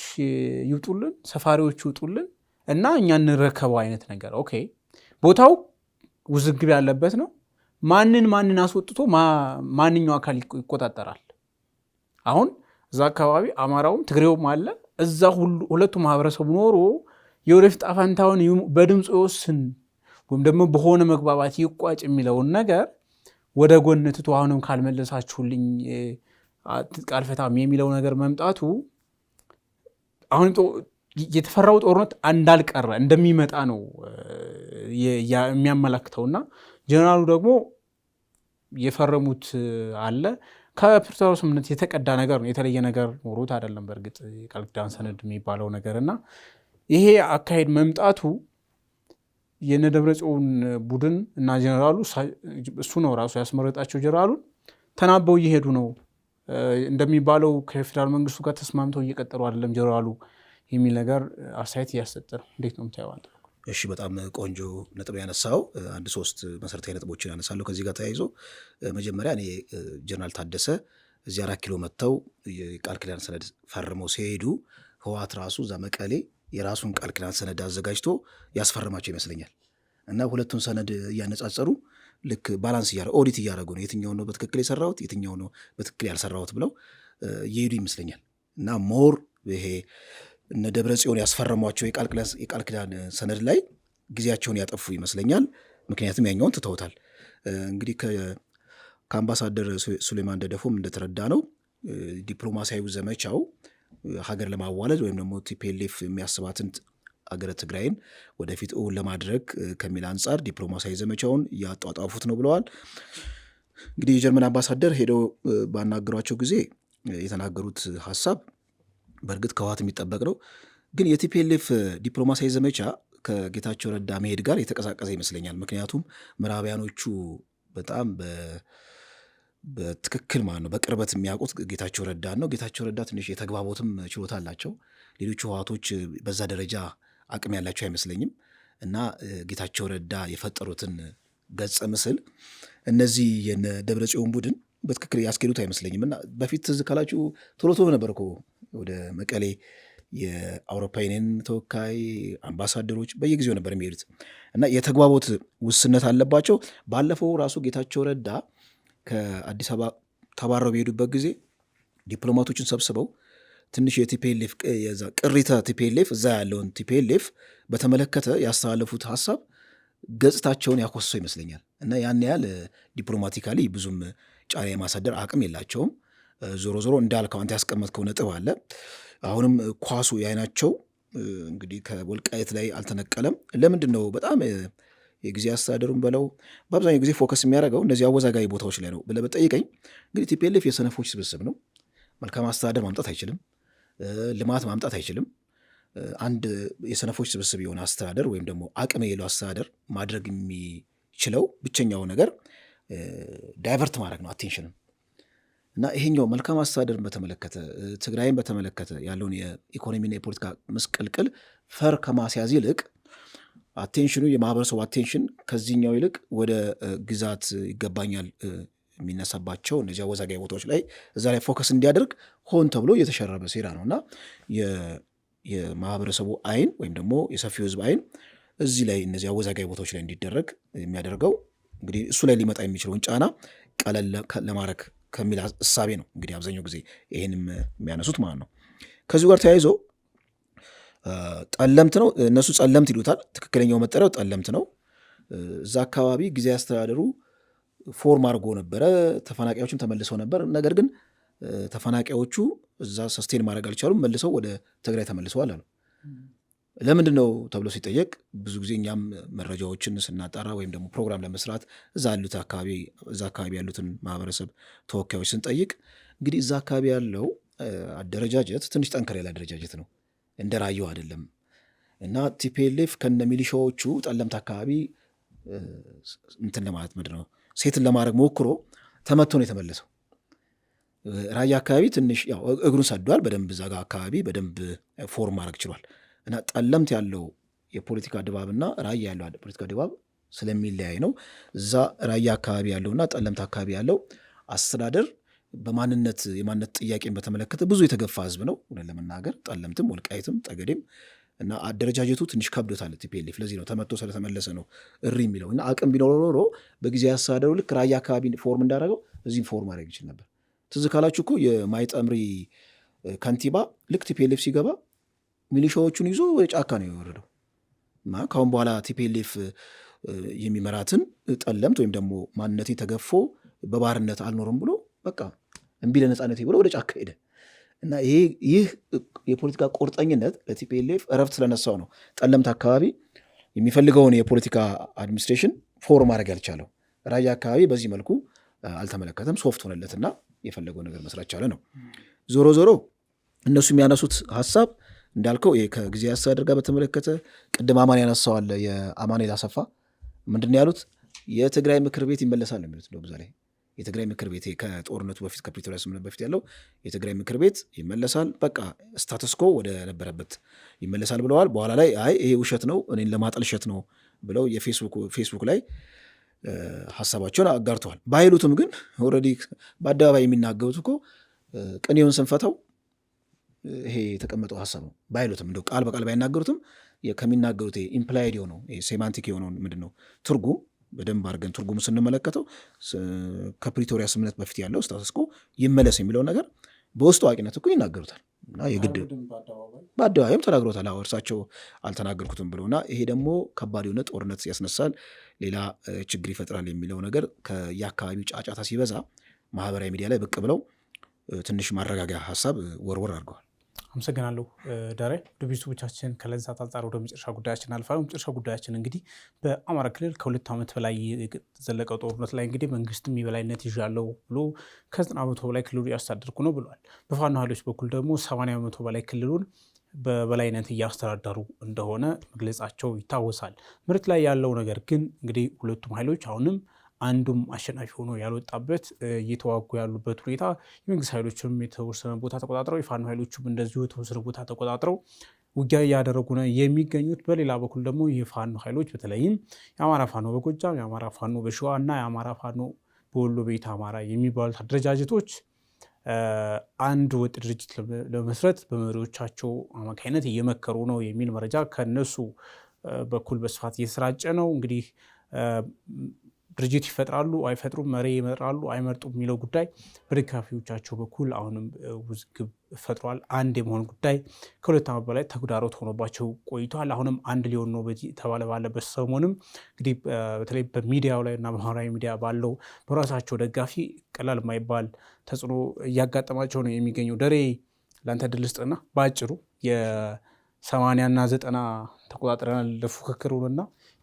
ይውጡልን፣ ሰፋሪዎች ይውጡልን እና እኛ እንረከበው አይነት ነገር። ኦኬ ቦታው ውዝግብ ያለበት ነው። ማንን አስወጥቶ ማንኛው አካል ይቆጣጠራል? አሁን እዛ አካባቢ አማራውም ትግሬውም አለ። እዛ ሁለቱ ማህበረሰቡ ኖሮ የወደፊት ጣፋንታውን በድምፁ ይወስን ወይም ደግሞ በሆነ መግባባት ይቋጭ የሚለውን ነገር ወደ ጎን ትቶ አሁንም ካልመለሳችሁልኝ ትጥቅ አልፈታም የሚለው ነገር መምጣቱ አሁንም የተፈራው ጦርነት እንዳልቀረ እንደሚመጣ ነው የሚያመላክተውና ጀነራሉ ደግሞ የፈረሙት አለ ከፕሪቶሪያው ስምምነት የተቀዳ ነገር ነው። የተለየ ነገር ኖሮት አይደለም። በእርግጥ የቃል ኪዳን ሰነድ የሚባለው ነገር እና ይሄ አካሄድ መምጣቱ የነደብረጽዮን ቡድን እና ጀነራሉ እሱ ነው ራሱ ያስመረጣቸው። ጀነራሉን ተናበው እየሄዱ ነው እንደሚባለው ከፌዴራል መንግስቱ ጋር ተስማምተው እየቀጠሉ አይደለም ጀነራሉ የሚል ነገር አስተያየት እያሰጠ ነው። እንዴት ነው የምታየው አንተ? እሺ በጣም ቆንጆ ነጥብ ያነሳው። 1-3 መሰረታዊ ነጥቦችን ያነሳለሁ ከዚህ ጋር ተያይዞ። መጀመሪያ እኔ ጀነራል ታደሰ እዚህ 4 ኪሎ መጥተው የቃል ኪዳን ሰነድ ፈርመው ሲሄዱ ህወሓት ራሱ እዛ መቀሌ የራሱን ቃል ኪዳን ሰነድ አዘጋጅቶ ያስፈርማቸው ይመስለኛል እና ሁለቱን ሰነድ እያነጻጸሩ ልክ ባላንስ ኦዲት እያደረጉ ነው። የትኛው ነው በትክክል የሰራሁት የትኛው ነው በትክክል ያልሰራሁት ብለው እየሄዱ ይመስለኛል እና ሞር ይሄ እነ ደብረ ጽዮን ያስፈረሟቸው የቃል ኪዳን ሰነድ ላይ ጊዜያቸውን ያጠፉ ይመስለኛል። ምክንያቱም ያኛውን ትተውታል። እንግዲህ ከአምባሳደር ሱሌማን ደደፎም እንደተረዳ ነው ዲፕሎማሲያዊ ዘመቻው ሀገር ለማዋለድ ወይም ደግሞ ቲፒኤልኤፍ የሚያስባትን ሀገረ ትግራይን ወደፊት እውን ለማድረግ ከሚል አንጻር ዲፕሎማሲያዊ ዘመቻውን እያጧጧፉት ነው ብለዋል። እንግዲህ የጀርመን አምባሳደር ሄደው ባናገሯቸው ጊዜ የተናገሩት ሀሳብ በእርግጥ ከህወሓት የሚጠበቅ ነው። ግን የቲፒኤልኤፍ ዲፕሎማሲያዊ ዘመቻ ከጌታቸው ረዳ መሄድ ጋር የተቀሳቀሰ ይመስለኛል። ምክንያቱም ምዕራባውያኖቹ በጣም በትክክል ማለት ነው በቅርበት የሚያውቁት ጌታቸው ረዳ ነው። ጌታቸው ረዳ ትንሽ የተግባቦትም ችሎታ አላቸው። ሌሎቹ ህወሓቶች በዛ ደረጃ አቅም ያላቸው አይመስለኝም እና ጌታቸው ረዳ የፈጠሩትን ገጸ ምስል እነዚህ የነ ደብረ ጽዮን ቡድን በትክክል ያስኬዱት አይመስለኝም። እና በፊት ትዝ ካላችሁ ቶሎ ነበር እኮ ወደ መቀሌ የአውሮፓ ዩኒየን ተወካይ አምባሳደሮች በየጊዜው ነበር የሚሄዱት እና የተግባቦት ውስንነት አለባቸው። ባለፈው ራሱ ጌታቸው ረዳ ከአዲስ አበባ ተባረው በሄዱበት ጊዜ ዲፕሎማቶችን ሰብስበው ትንሽ የቲፒኤልኤፍ ቅሪተ ቲፒኤልኤፍ እዛ ያለውን ቲፒኤልኤፍ በተመለከተ ያስተላለፉት ሀሳብ ገጽታቸውን ያኮሰው ይመስለኛል እና ያን ያህል ዲፕሎማቲካሊ ብዙም ጫና የማሳደር አቅም የላቸውም። ዞሮ እንዳልከው አንተ ያስቀመጥከው ነጥብ አለ። አሁንም ኳሱ የአይናቸው እንግዲህ ከወልቃየት ላይ አልተነቀለም። ለምንድን ነው በጣም የጊዜ አስተዳደሩን በለው በአብዛኛው ጊዜ ፎከስ የሚያደርገው እነዚህ አወዛጋቢ ቦታዎች ላይ ነው ብለህ በጠይቀኝ እንግዲህ ቲፒኤልኤፍ የሰነፎች ስብስብ ነው። መልካም አስተዳደር ማምጣት አይችልም፣ ልማት ማምጣት አይችልም። አንድ የሰነፎች ስብስብ የሆነ አስተዳደር ወይም ደግሞ አቅም የሌለው አስተዳደር ማድረግ የሚችለው ብቸኛው ነገር ዳይቨርት ማድረግ ነው አቴንሽንን። እና ይሄኛው መልካም አስተዳደርን በተመለከተ ትግራይን በተመለከተ ያለውን የኢኮኖሚና የፖለቲካ መስቀልቅል ፈር ከማስያዝ ይልቅ አቴንሽኑ የማህበረሰቡ አቴንሽን ከዚህኛው ይልቅ ወደ ግዛት ይገባኛል የሚነሳባቸው እነዚህ አወዛጋቢ ቦታዎች ላይ እዛ ላይ ፎከስ እንዲያደርግ ሆን ተብሎ የተሸረበ ሴራ ነው እና የማህበረሰቡ አይን ወይም ደግሞ የሰፊው ህዝብ አይን እዚህ ላይ እነዚህ አወዛጋቢ ቦታዎች ላይ እንዲደረግ የሚያደርገው እንግዲህ እሱ ላይ ሊመጣ የሚችለውን ጫና ቀለል ለማድረግ ከሚል እሳቤ ነው እንግዲህ አብዛኛው ጊዜ ይህንም የሚያነሱት ማለት ነው። ከዚሁ ጋር ተያይዞ ጠለምት ነው፣ እነሱ ጸለምት ይሉታል። ትክክለኛው መጠሪያው ጠለምት ነው። እዛ አካባቢ ጊዜያዊ አስተዳደሩ ፎርም አድርጎ ነበረ፣ ተፈናቃዮችም ተመልሰው ነበር። ነገር ግን ተፈናቃዮቹ እዛ ሰስቴን ማድረግ አልቻሉም፣ መልሰው ወደ ትግራይ ተመልሰዋል አሉ። ለምንድን ነው ተብሎ ሲጠየቅ ብዙ ጊዜ እኛም መረጃዎችን ስናጣራ ወይም ደግሞ ፕሮግራም ለመስራት እዛ አካባቢ ያሉትን ማህበረሰብ ተወካዮች ስንጠይቅ እንግዲህ እዛ አካባቢ ያለው አደረጃጀት ትንሽ ጠንከር ያለ አደረጃጀት ነው፣ እንደ ራየው አይደለም እና ቲፒኤልኤፍ ከነ ሚሊሻዎቹ ጠለምት አካባቢ እንትን ለማለት ምንድን ነው ሴትን ለማድረግ ሞክሮ ተመቶ ነው የተመለሰው። ራያ አካባቢ ትንሽ ያው እግሩን ሰዷል በደንብ እዛ ጋር አካባቢ በደንብ ፎርም ማድረግ ችሏል። እና ጠለምት ያለው የፖለቲካ ድባብና ራያ ያለው ፖለቲካ ድባብ ስለሚለያይ ነው። እዛ ራያ አካባቢ ያለውና ጠለምት አካባቢ ያለው አስተዳደር በማንነት የማንነት ጥያቄን በተመለከተ ብዙ የተገፋ ህዝብ ነው ለመናገር ጠለምትም ወልቃይትም ጠገዴም እና አደረጃጀቱ ትንሽ ከብዶታል ቲፒኤልኤፍ። ለዚህ ነው ተመቶ ስለተመለሰ ነው እሪ የሚለው እና አቅም ቢኖር ኖሮ በጊዜያዊ አስተዳደሩ ልክ ራያ አካባቢ ፎርም እንዳደረገው እዚህም ፎርም ማድረግ ይችል ነበር። ትዝ ካላችሁ እኮ የማይጠምሪ ከንቲባ ልክ ቲፒኤልኤፍ ሲገባ ሚሊሻዎቹን ይዞ ወደ ጫካ ነው የወረደው። ካሁን በኋላ ቲፒኤልኤፍ የሚመራትን ጠለምት ወይም ደግሞ ማንነቴ ተገፎ በባርነት አልኖርም ብሎ በቃ እምቢ ለነፃነቴ ብሎ ወደ ጫካ ሄደ እና ይህ የፖለቲካ ቁርጠኝነት ለቲፒኤልኤፍ እረፍት ስለነሳው ነው ጠለምት አካባቢ የሚፈልገውን የፖለቲካ አድሚኒስትሬሽን ፎርም ማድረግ ያልቻለው። ራያ አካባቢ በዚህ መልኩ አልተመለከተም፣ ሶፍት ሆነለትና የፈለገው ነገር መስራት ቻለ ነው። ዞሮ ዞሮ እነሱ የሚያነሱት ሀሳብ እንዳልከው ከጊዜያዊ አስተዳደር ጋር በተመለከተ ቅድም አማን ያነሳዋል። የአማኑኤል አሰፋ ምንድን ያሉት የትግራይ ምክር ቤት ይመለሳል የሚሉት ነው። በዛ ላይ የትግራይ ምክር ቤት ከጦርነቱ በፊት ከፕሪቶሪያ ስምምነት በፊት ያለው የትግራይ ምክር ቤት ይመለሳል፣ በቃ ስታተስኮ ወደ ነበረበት ይመለሳል ብለዋል። በኋላ ላይ አይ ይሄ ውሸት ነው እኔን ለማጠልሸት ነው ብለው የፌስቡክ ላይ ሀሳባቸውን አጋርተዋል። ባይሉትም ግን ኦልሬዲ በአደባባይ የሚናገሩት እኮ ቅኔውን ስንፈታው ይሄ የተቀመጠው ሀሳብ ነው። ባይሉትም እንደው ቃል በቃል ባይናገሩትም ከሚናገሩት ኢምፕላይድ የሆነው ሴማንቲክ የሆነውን ምንድን ነው ትርጉም በደንብ አድርገን ትርጉሙ ስንመለከተው ከፕሪቶሪያ ስምምነት በፊት ያለው ስታተስ ኮ ይመለስ የሚለው ነገር በውስጥ አዋቂነት እኮ ይናገሩታል እና የግድ በአደባባይም ተናግሮታል። እርሳቸው አልተናገርኩትም ብለው እና ይሄ ደግሞ ከባድ የሆነ ጦርነት ያስነሳል፣ ሌላ ችግር ይፈጥራል የሚለው ነገር የአካባቢው ጫጫታ ሲበዛ ማህበራዊ ሚዲያ ላይ ብቅ ብለው ትንሽ ማረጋጊያ ሀሳብ ወርወር አድርገዋል። አመሰግናለሁ ዳሬ። ወደ ቤተሰቦቻችን ከለንሳት አንጻር ወደ መጨረሻ ጉዳያችን አልፋለሁ። መጨረሻ ጉዳያችን እንግዲህ በአማራ ክልል ከ2 ዓመት በላይ የተዘለቀው ጦርነት ላይ እንግዲህ መንግስትም የበላይነት ይዣለው ብሎ ከ90% በላይ ክልሉ ያስተዳድርኩ ነው ብለዋል። በፋኖ ኃይሎች በኩል ደግሞ 80% በላይ ክልሉን በበላይነት እያስተዳደሩ እንደሆነ መግለጻቸው ይታወሳል። መሬት ላይ ያለው ነገር ግን እንግዲህ ሁለቱም ኃይሎች አሁንም አንዱም አሸናፊ ሆኖ ያልወጣበት እየተዋጉ ያሉበት ሁኔታ፣ የመንግስት ኃይሎችም የተወሰነ ቦታ ተቆጣጥረው የፋኖ ኃይሎችም እንደዚሁ የተወሰነ ቦታ ተቆጣጥረው ውጊያ እያደረጉ ነው የሚገኙት። በሌላ በኩል ደግሞ የፋኖ ኃይሎች በተለይም የአማራ ፋኖ በጎጃም፣ የአማራ ፋኖ በሸዋ እና የአማራ ፋኖ በወሎ ቤት አማራ የሚባሉት አደረጃጀቶች አንድ ወጥ ድርጅት ለመስረት በመሪዎቻቸው አማካኝነት እየመከሩ ነው የሚል መረጃ ከነሱ በኩል በስፋት እየተሰራጨ ነው። እንግዲህ ድርጅት ይፈጥራሉ አይፈጥሩም፣ መሪ ይመርጣሉ አይመርጡም የሚለው ጉዳይ በደጋፊዎቻቸው በኩል አሁንም ውዝግብ ፈጥሯል። አንድ የመሆን ጉዳይ ከ2 ዓመት በላይ ተግዳሮት ሆኖባቸው ቆይቷል። አሁንም አንድ ሊሆን ነው ተባለ ባለበት ሰሞንም እንግዲህ በተለይ በሚዲያው ላይ እና በማህበራዊ ሚዲያ ባለው በራሳቸው ደጋፊ ቀላል የማይባል ተጽዕኖ እያጋጠማቸው ነው የሚገኘው። ደሬ ለአንተ ድል ስጥና በአጭሩ የ80 እና 90 ተቆጣጥረናል ለፉክክሩንና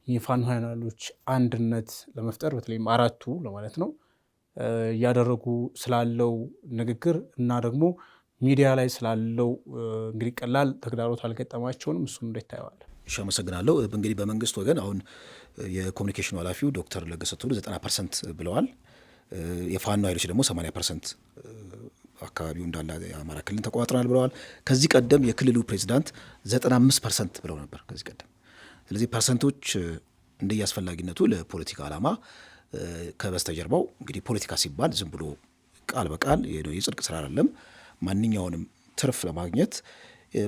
የፋኖ ኃይሎች አንድነት ለመፍጠር በተለይም 4ቱ ለማለት ነው እያደረጉ ስላለው ንግግር እና ደግሞ ሚዲያ ላይ ስላለው እንግዲህ ቀላል ተግዳሮት አልገጠማቸውንም። እሱን እንዴት ታየዋለህ? እሺ አመሰግናለሁ። እንግዲህ በመንግስት ወገን አሁን የኮሚኒኬሽኑ ኃላፊው ዶክተር ለገሰ ቱሉ 90% ብለዋል። የፋኖ ኃይሎች ደግሞ 80% አካባቢው እንዳለ የአማራ ክልል ተቆጣጥረናል ብለዋል። ከዚህ ቀደም የክልሉ ፕሬዚዳንት 95% ብለው ነበር ከዚህ ቀደም። ስለዚህ ፐርሰንቶች እንደየአስፈላጊነቱ ለፖለቲካ ዓላማ ከበስተጀርባው እንግዲህ ፖለቲካ ሲባል ዝም ብሎ ቃል በቃል የጽድቅ ስራ አይደለም። ማንኛውንም ትርፍ ለማግኘት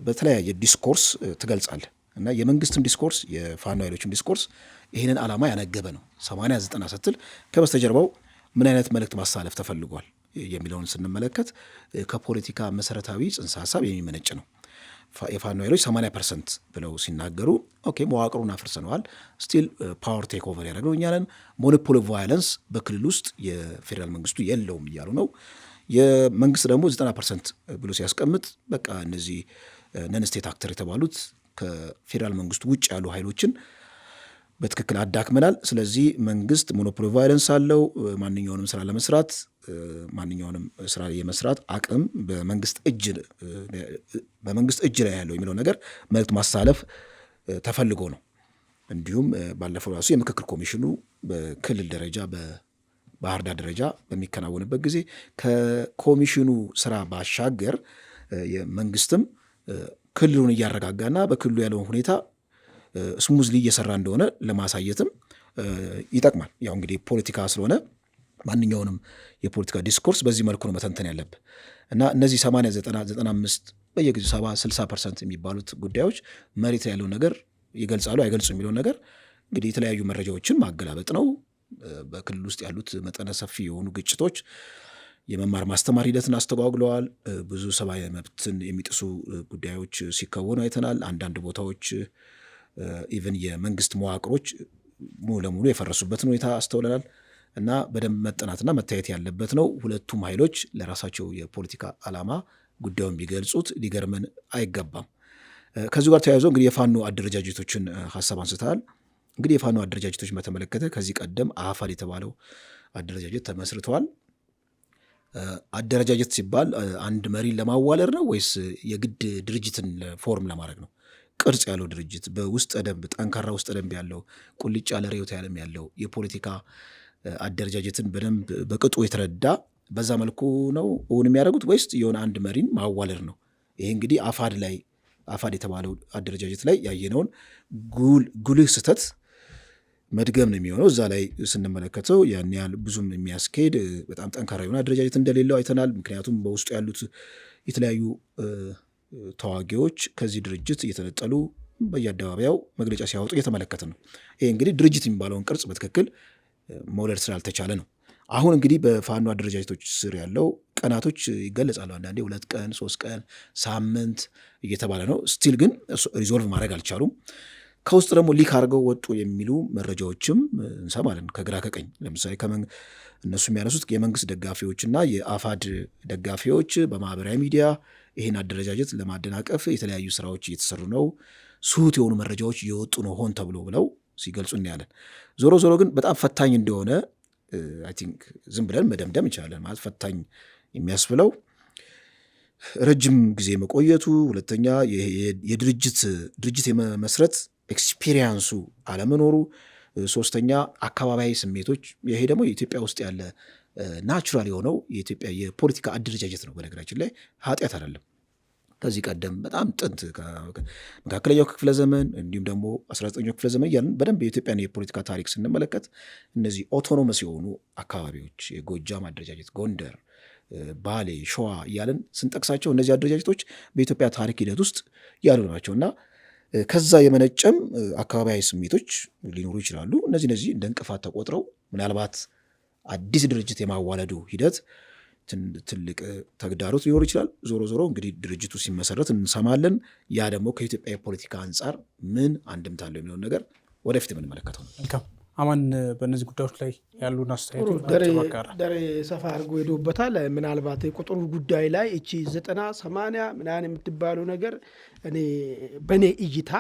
በተለያየ ዲስኮርስ ትገልጻለህ እና የመንግስትን ዲስኮርስ የፋኖ ኃይሎችን ዲስኮርስ ይህንን ዓላማ ያነገበ ነው። 80-90 ስትል ከበስተጀርባው ምን አይነት መልእክት ማሳለፍ ተፈልጓል የሚለውን ስንመለከት ከፖለቲካ መሰረታዊ ጽንሰ ሀሳብ የሚመነጭ ነው። የፋኖ ኃይሎች 80% ብለው ሲናገሩ ኦኬ መዋቅሩን አፍርሰነዋል፣ ስቲል ፓወር ቴክ ኦቨር ያደረግነው እኛ ነን፣ ሞኖፖሊ ቫዮለንስ በክልል ውስጥ የፌዴራል መንግስቱ የለውም እያሉ ነው። የመንግስት ደግሞ 90% ብሎ ሲያስቀምጥ በቃ እነዚህ ነን ስቴት አክተር የተባሉት ከፌዴራል መንግስቱ ውጭ ያሉ ኃይሎችን በትክክል አዳክመናል። ስለዚህ መንግስት ሞኖፖሊ ቫዮለንስ አለው፣ ማንኛውንም ስራ ለመስራት ማንኛውንም ስራ የመስራት አቅም በመንግስት እጅ ላይ ያለው የሚለው ነገር መልእክት ማሳለፍ ተፈልጎ ነው። እንዲሁም ባለፈው ራሱ የምክክር ኮሚሽኑ በክልል ደረጃ በባህር ዳር ደረጃ በሚከናወንበት ጊዜ ከኮሚሽኑ ስራ ባሻገር መንግስትም ክልሉን እያረጋጋና በክልሉ ያለውን ሁኔታ ስሙዝሊ እየሰራ እንደሆነ ለማሳየትም ይጠቅማል። ያው እንግዲህ ፖለቲካ ስለሆነ ማንኛውንም የፖለቲካ ዲስኮርስ በዚህ መልኩ ነው መተንተን ያለብህ እና እነዚህ 80፣ 90፣ 95 በየጊዜው 70-60% የሚባሉት ጉዳዮች መሬት ላይ ያለውን ነገር ይገልጻሉ አይገልጹ የሚለውን ነገር እንግዲህ የተለያዩ መረጃዎችን ማገላበጥ ነው። በክልል ውስጥ ያሉት መጠነ ሰፊ የሆኑ ግጭቶች የመማር ማስተማር ሂደትን አስተጓጉለዋል። ብዙ ሰብአዊ መብትን የሚጥሱ ጉዳዮች ሲከወኑ አይተናል። አንዳንድ ቦታዎች ኢቨን የመንግስት መዋቅሮች ሙሉ ለሙሉ የፈረሱበትን ሁኔታ አስተውለናል እና በደንብ መጠናትና መታየት ያለበት ነው። ሁለቱም ኃይሎች ለራሳቸው የፖለቲካ ዓላማ ጉዳዩን ቢገልጹት ሊገርመን አይገባም። ከዚሁ ጋር ተያይዞ እንግዲህ የፋኖ አደረጃጀቶችን ሀሳብ አንስተዋል። እንግዲህ የፋኖ አደረጃጀቶችን በተመለከተ ከዚህ ቀደም አፋድ የተባለው አደረጃጀት ተመስርተዋል። አደረጃጀት ሲባል አንድ መሪን ለማዋለድ ነው ወይስ የግድ ድርጅትን ፎርም ለማድረግ ነው? ቅርጽ ያለው ድርጅት በውስጥ ደንብ ጠንካራ ውስጥ ደንብ ያለው ቁልጭ ያለ ርዕዮተ ዓለም ያለው የፖለቲካ አደረጃጀትን በደንብ በቅጡ የተረዳ በዛ መልኩ ነው እውን የሚያደርጉት ወይስ የሆነ አንድ መሪን ማዋለድ ነው? ይሄ እንግዲህ አፋድ የተባለው አደረጃጀት ላይ ያየነውን ጉልህ ስህተት መድገም ነው የሚሆነው። እዛ ላይ ስንመለከተው ያን ያህል ብዙም የሚያስኬድ በጣም ጠንካራ የሆነ አደረጃጀት እንደሌለው አይተናል። ምክንያቱም በውስጡ ያሉት የተለያዩ ተዋጊዎች ከዚህ ድርጅት እየተነጠሉ በየአደባባያው መግለጫ ሲያወጡ እየተመለከተ ነው። ይሄ እንግዲህ ድርጅት የሚባለውን ቅርጽ በትክክል መውለድ ስላልተቻለ ነው። አሁን እንግዲህ በፋኖ አደረጃጀቶች ስር ያለው ቀናቶች ይገለጻሉ። አንዳንዴ 2 ቀን 3 ቀን ሳምንት እየተባለ ነው። ስቲል ግን ሪዞልቭ ማድረግ አልቻሉም። ከውስጥ ደግሞ ሊክ አድርገው ወጡ የሚሉ መረጃዎችም እንሰማለን ከግራ ከቀኝ። ለምሳሌ እነሱ የሚያነሱት የመንግስት ደጋፊዎችና የአፋድ ደጋፊዎች በማህበራዊ ሚዲያ ይህን አደረጃጀት ለማደናቀፍ የተለያዩ ስራዎች እየተሰሩ ነው፣ ስሁት የሆኑ መረጃዎች እየወጡ ነው ሆን ተብሎ ብለው ሲገልጹ እናያለን። ዞሮ ዞሮ ግን በጣም ፈታኝ እንደሆነ አይ ቲንክ ዝም ብለን መደምደም እንችላለን። ማለት ፈታኝ የሚያስብለው ረጅም ጊዜ መቆየቱ፣ ሁለተኛ ድርጅት የመመስረት ኤክስፒሪየንሱ አለመኖሩ፣ ሶስተኛ አካባቢያዊ ስሜቶች። ይሄ ደግሞ የኢትዮጵያ ውስጥ ያለ ናቹራል የሆነው የኢትዮጵያ የፖለቲካ አደረጃጀት ነው። በነገራችን ላይ ኃጢአት አይደለም። ከዚህ ቀደም በጣም ጥንት መካከለኛው ክፍለ ዘመን እንዲሁም ደግሞ 19ኛው ክፍለ ዘመን እያልን በደንብ የኢትዮጵያን የፖለቲካ ታሪክ ስንመለከት እነዚህ ኦቶኖመስ የሆኑ አካባቢዎች የጎጃም አደረጃጀት፣ ጎንደር፣ ባሌ፣ ሸዋ እያልን ስንጠቅሳቸው እነዚህ አደረጃጀቶች በኢትዮጵያ ታሪክ ሂደት ውስጥ ያሉ ናቸው እና ከዛ የመነጨም አካባቢያዊ ስሜቶች ሊኖሩ ይችላሉ። እነዚህ እንደ እንቅፋት ተቆጥረው ምናልባት አዲስ ድርጅት የማዋለዱ ሂደት ትልቅ ተግዳሮት ሊኖር ይችላል። ዞሮ ዞሮ እንግዲህ ድርጅቱ ሲመሰረት እንሰማለን። ያ ደግሞ ከኢትዮጵያ የፖለቲካ አንጻር ምን አንድምታ አለው የሚለውን ነገር ወደፊት የምንመለከተው ነው። አማን በእነዚህ ጉዳዮች ላይ ያሉን አስተያየቶች ደሬ ሰፋ አድርጎ ሄዶበታል። ምናልባት የቁጥሩ ጉዳይ ላይ እቺ 90-80 ምናምን የምትባለው ነገር በእኔ እይታ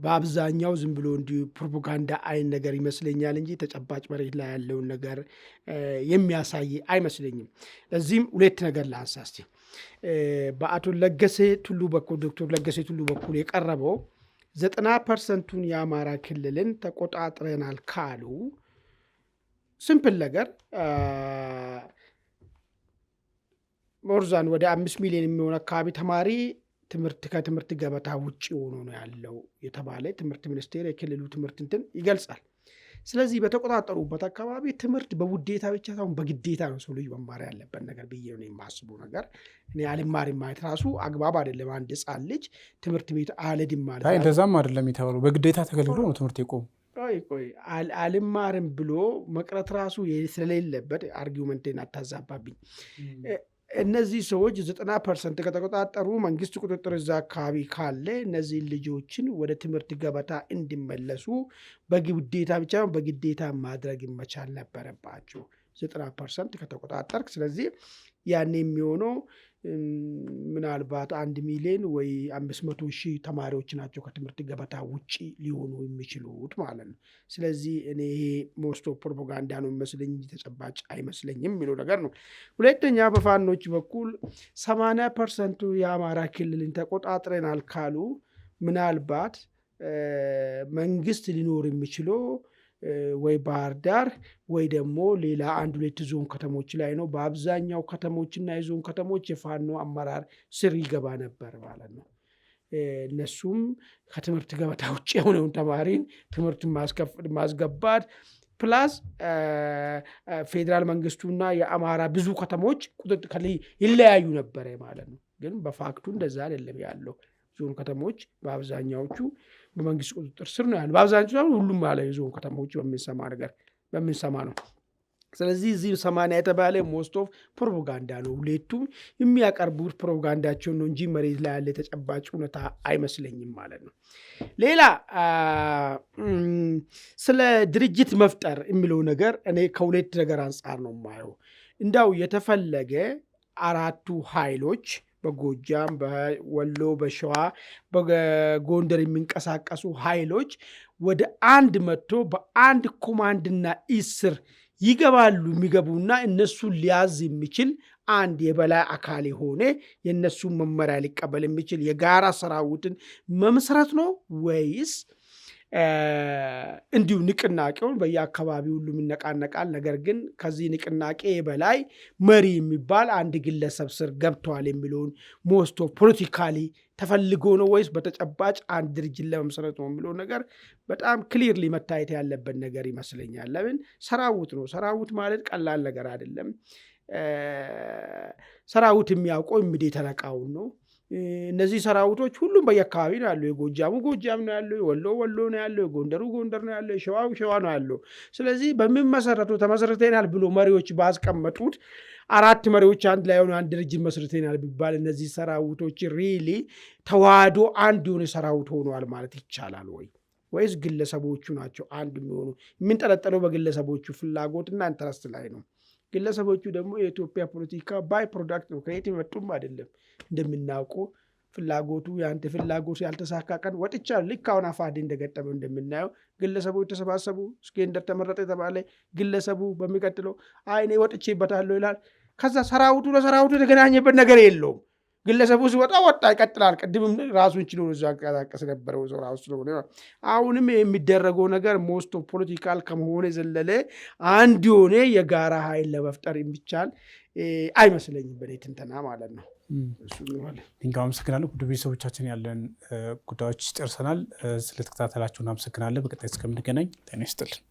በአብዛኛው ዝም ብሎ እንዲሁ ፕሮፓጋንዳ አይን ነገር ይመስለኛል እንጂ ተጨባጭ መሬት ላይ ያለውን ነገር የሚያሳይ አይመስለኝም። ለዚህም ሁለት ነገር ላንሳ እስቲ። በአቶ ለገሰ ቱሉ በኩል ዶክተር ለገሰ ቱሉ በኩል የቀረበው 90%ቱን የአማራ ክልልን ተቆጣጥረናል ካሉ ሲምፕል ነገር ሞርዛን ወደ 5 ሚሊዮን የሚሆን አካባቢ ተማሪ ከትምህርት ገበታ ውጭ ሆኖ ነው ያለው የተባለ ትምህርት ሚኒስቴር የክልሉ ትምህርት እንትን ይገልጻል። ስለዚህ በተቆጣጠሩበት አካባቢ ትምህርት በውዴታ ብቻ ሳይሆን በግዴታ ነው ሰው ልጅ መማር ያለበት ነገር ብዬ ነው የማስበው ነገር። እኔ አልማርም ማለት ራሱ አግባብ አይደለም። አንድ ሕፃን ልጅ ትምህርት ቤት አልሄድም ማለት እንደዛም አይደለም የተባለው፣ በግዴታ ተከልክሎ ነው ትምህርት የቆሙ። ቆይ አልማርም ብሎ መቅረት ራሱ ስለሌለበት አርጊውመንቴን አታዛባብኝ። እነዚህ ሰዎች 90% ከተቆጣጠሩ መንግስት ቁጥጥር እዛ አካባቢ ካለ እነዚህ ልጆችን ወደ ትምህርት ገበታ እንዲመለሱ በግዴታ ብቻ በግዴታ ማድረግ መቻል ነበረባቸው 90% ከተቆጣጠርክ። ስለዚህ ያን የሚሆነው ምናልባት 1 ሚሊዮን ወይ 500,000 ተማሪዎች ናቸው ከትምህርት ገበታ ውጪ ሊሆኑ የሚችሉት ማለት ነው። ስለዚህ እኔ ይሄ ሞስቶ ፕሮፓጋንዳ ነው የሚመስለኝ እንጂ ተጨባጭ አይመስለኝም የሚለው ነገር ነው። ሁለተኛ በፋኖች በኩል 80% የአማራ ክልልን ተቆጣጥረናል ካሉ ምናልባት መንግስት ሊኖር የሚችለው ወይ ባህር ዳር ወይ ደግሞ ሌላ 1-2 ዞን ከተሞች ላይ ነው። በአብዛኛው ከተሞችና የዞን ከተሞች የፋኖ አመራር ስር ይገባ ነበር ማለት ነው። እነሱም ከትምህርት ገበታ ውጭ የሆነውን ተማሪን ትምህርት ማስገባት ፕላስ ፌዴራል መንግስቱና የአማራ ብዙ ከተሞች ቁጥጥር ይለያዩ ነበረ ማለት ነው። ግን በፋክቱ እንደዛ አይደለም ያለው። ዞን ከተሞች በአብዛኛዎቹ በመንግስት ቁጥጥር ስር ነው ያለው። በአብዛኛዎቹ ሁሉም ያለ የዞን ከተሞች በምንሰማ ነው። ስለዚህ እዚህ 80 የተባለ ሞስት ኦፍ ፕሮፓጋንዳ ነው። ሁለቱም የሚያቀርቡት ፕሮፓጋንዳቸውን ነው እንጂ መሬት ላይ ያለ ተጨባጭ እውነታ አይመስለኝም ማለት ነው። ሌላ ስለ ድርጅት መፍጠር የሚለው ነገር እኔ ከሁለት ነገር አንጻር ነው የማየው። እንዳው የተፈለገ 4ቱ ኃይሎች በጎጃም፣ በወሎ፣ በሸዋ፣ በጎንደር የሚንቀሳቀሱ ኃይሎች ወደ አንድ መጥቶ በአንድ ኮማንድና ኢስር ይገባሉ። የሚገቡና እነሱን ሊያዝ የሚችል አንድ የበላይ አካል የሆነ የእነሱን መመሪያ ሊቀበል የሚችል የጋራ ሰራዊትን መመስረት ነው ወይስ እንዲሁ ንቅናቄውን በየአካባቢው ሁሉ ይነቃነቃል፣ ነገር ግን ከዚህ ንቅናቄ በላይ መሪ የሚባል አንድ ግለሰብ ስር ገብተዋል የሚለውን ሞስቶ ፖለቲካሊ ተፈልጎ ነው ወይስ በተጨባጭ አንድ ድርጅት ለመመስረት ነው የሚለው ነገር በጣም ክሊርሊ መታየት ያለበት ነገር ይመስለኛል። ለምን ሰራዊት ነው። ሰራዊት ማለት ቀላል ነገር አይደለም። ሰራዊት የሚያውቀው የሚደተነቃውን ነው። እነዚህ ሰራዊቶች ሁሉም በየአካባቢ ነው ያለው። የጎጃሙ ጎጃም ነው ያለው፣ የወሎ ወሎ ነው ያለው፣ የጎንደሩ ጎንደር ነው ያለው፣ የሸዋው ሸዋ ነው ያለው። ስለዚህ በሚመሰረቱ ተመስርተናል ብሎ መሪዎች ባስቀመጡት 4 መሪዎች አንድ ላይ ሆነ አንድ ድርጅት መስርተናል ቢባል እነዚህ ሰራዊቶች ሪሊ ተዋህዶ አንድ የሆነ ሰራዊት ሆነዋል ማለት ይቻላል ወይስ ግለሰቦቹ ናቸው አንድ የሚሆኑ? የምንጠለጠለው በግለሰቦቹ ፍላጎትና ኢንተረስት ላይ ነው። ግለሰቦቹ ደግሞ የኢትዮጵያ ፖለቲካ ባይ ፕሮዳክት ነው፣ ከየት የመጡም አይደለም። እንደምናውቀው ፍላጎቱ የአንተ ፍላጎት ያልተሳካ ቀን ወጥቻለሁ። ልክ አሁን አፋዴ እንደገጠመው እንደምናየው ግለሰቦች ተሰባሰቡ። እስክንድር ተመረጠ የተባለ ግለሰቡ በሚቀጥለው እኔ ወጥቼበታለሁ ይላል። ከዛ ሰራዊቱ ለሰራዊቱ የተገናኘበት ነገር የለውም። ግለሰቡ ሲወጣ ወጣ ይቀጥላል። ቅድምም ራሱን ችሎ እዛ አንቀሳቀስ ነበረው ሰው ራሱ ስለሆነ አሁንም የሚደረገው ነገር ሞስቶ ፖለቲካል ከመሆን የዘለለ አንድ የሆነ የጋራ ኃይል ለመፍጠር የሚቻል አይመስለኝም በኔ ትንተና ማለት ነው። ድንጋይ አመሰግናለሁ። ውድ ቤተሰቦቻችን ያለን ጉዳዮች ጨርሰናል። ስለተከታተላችሁ እናመሰግናለን። በቀጣይ እስከምንገናኝ ጤና ይስጥልን።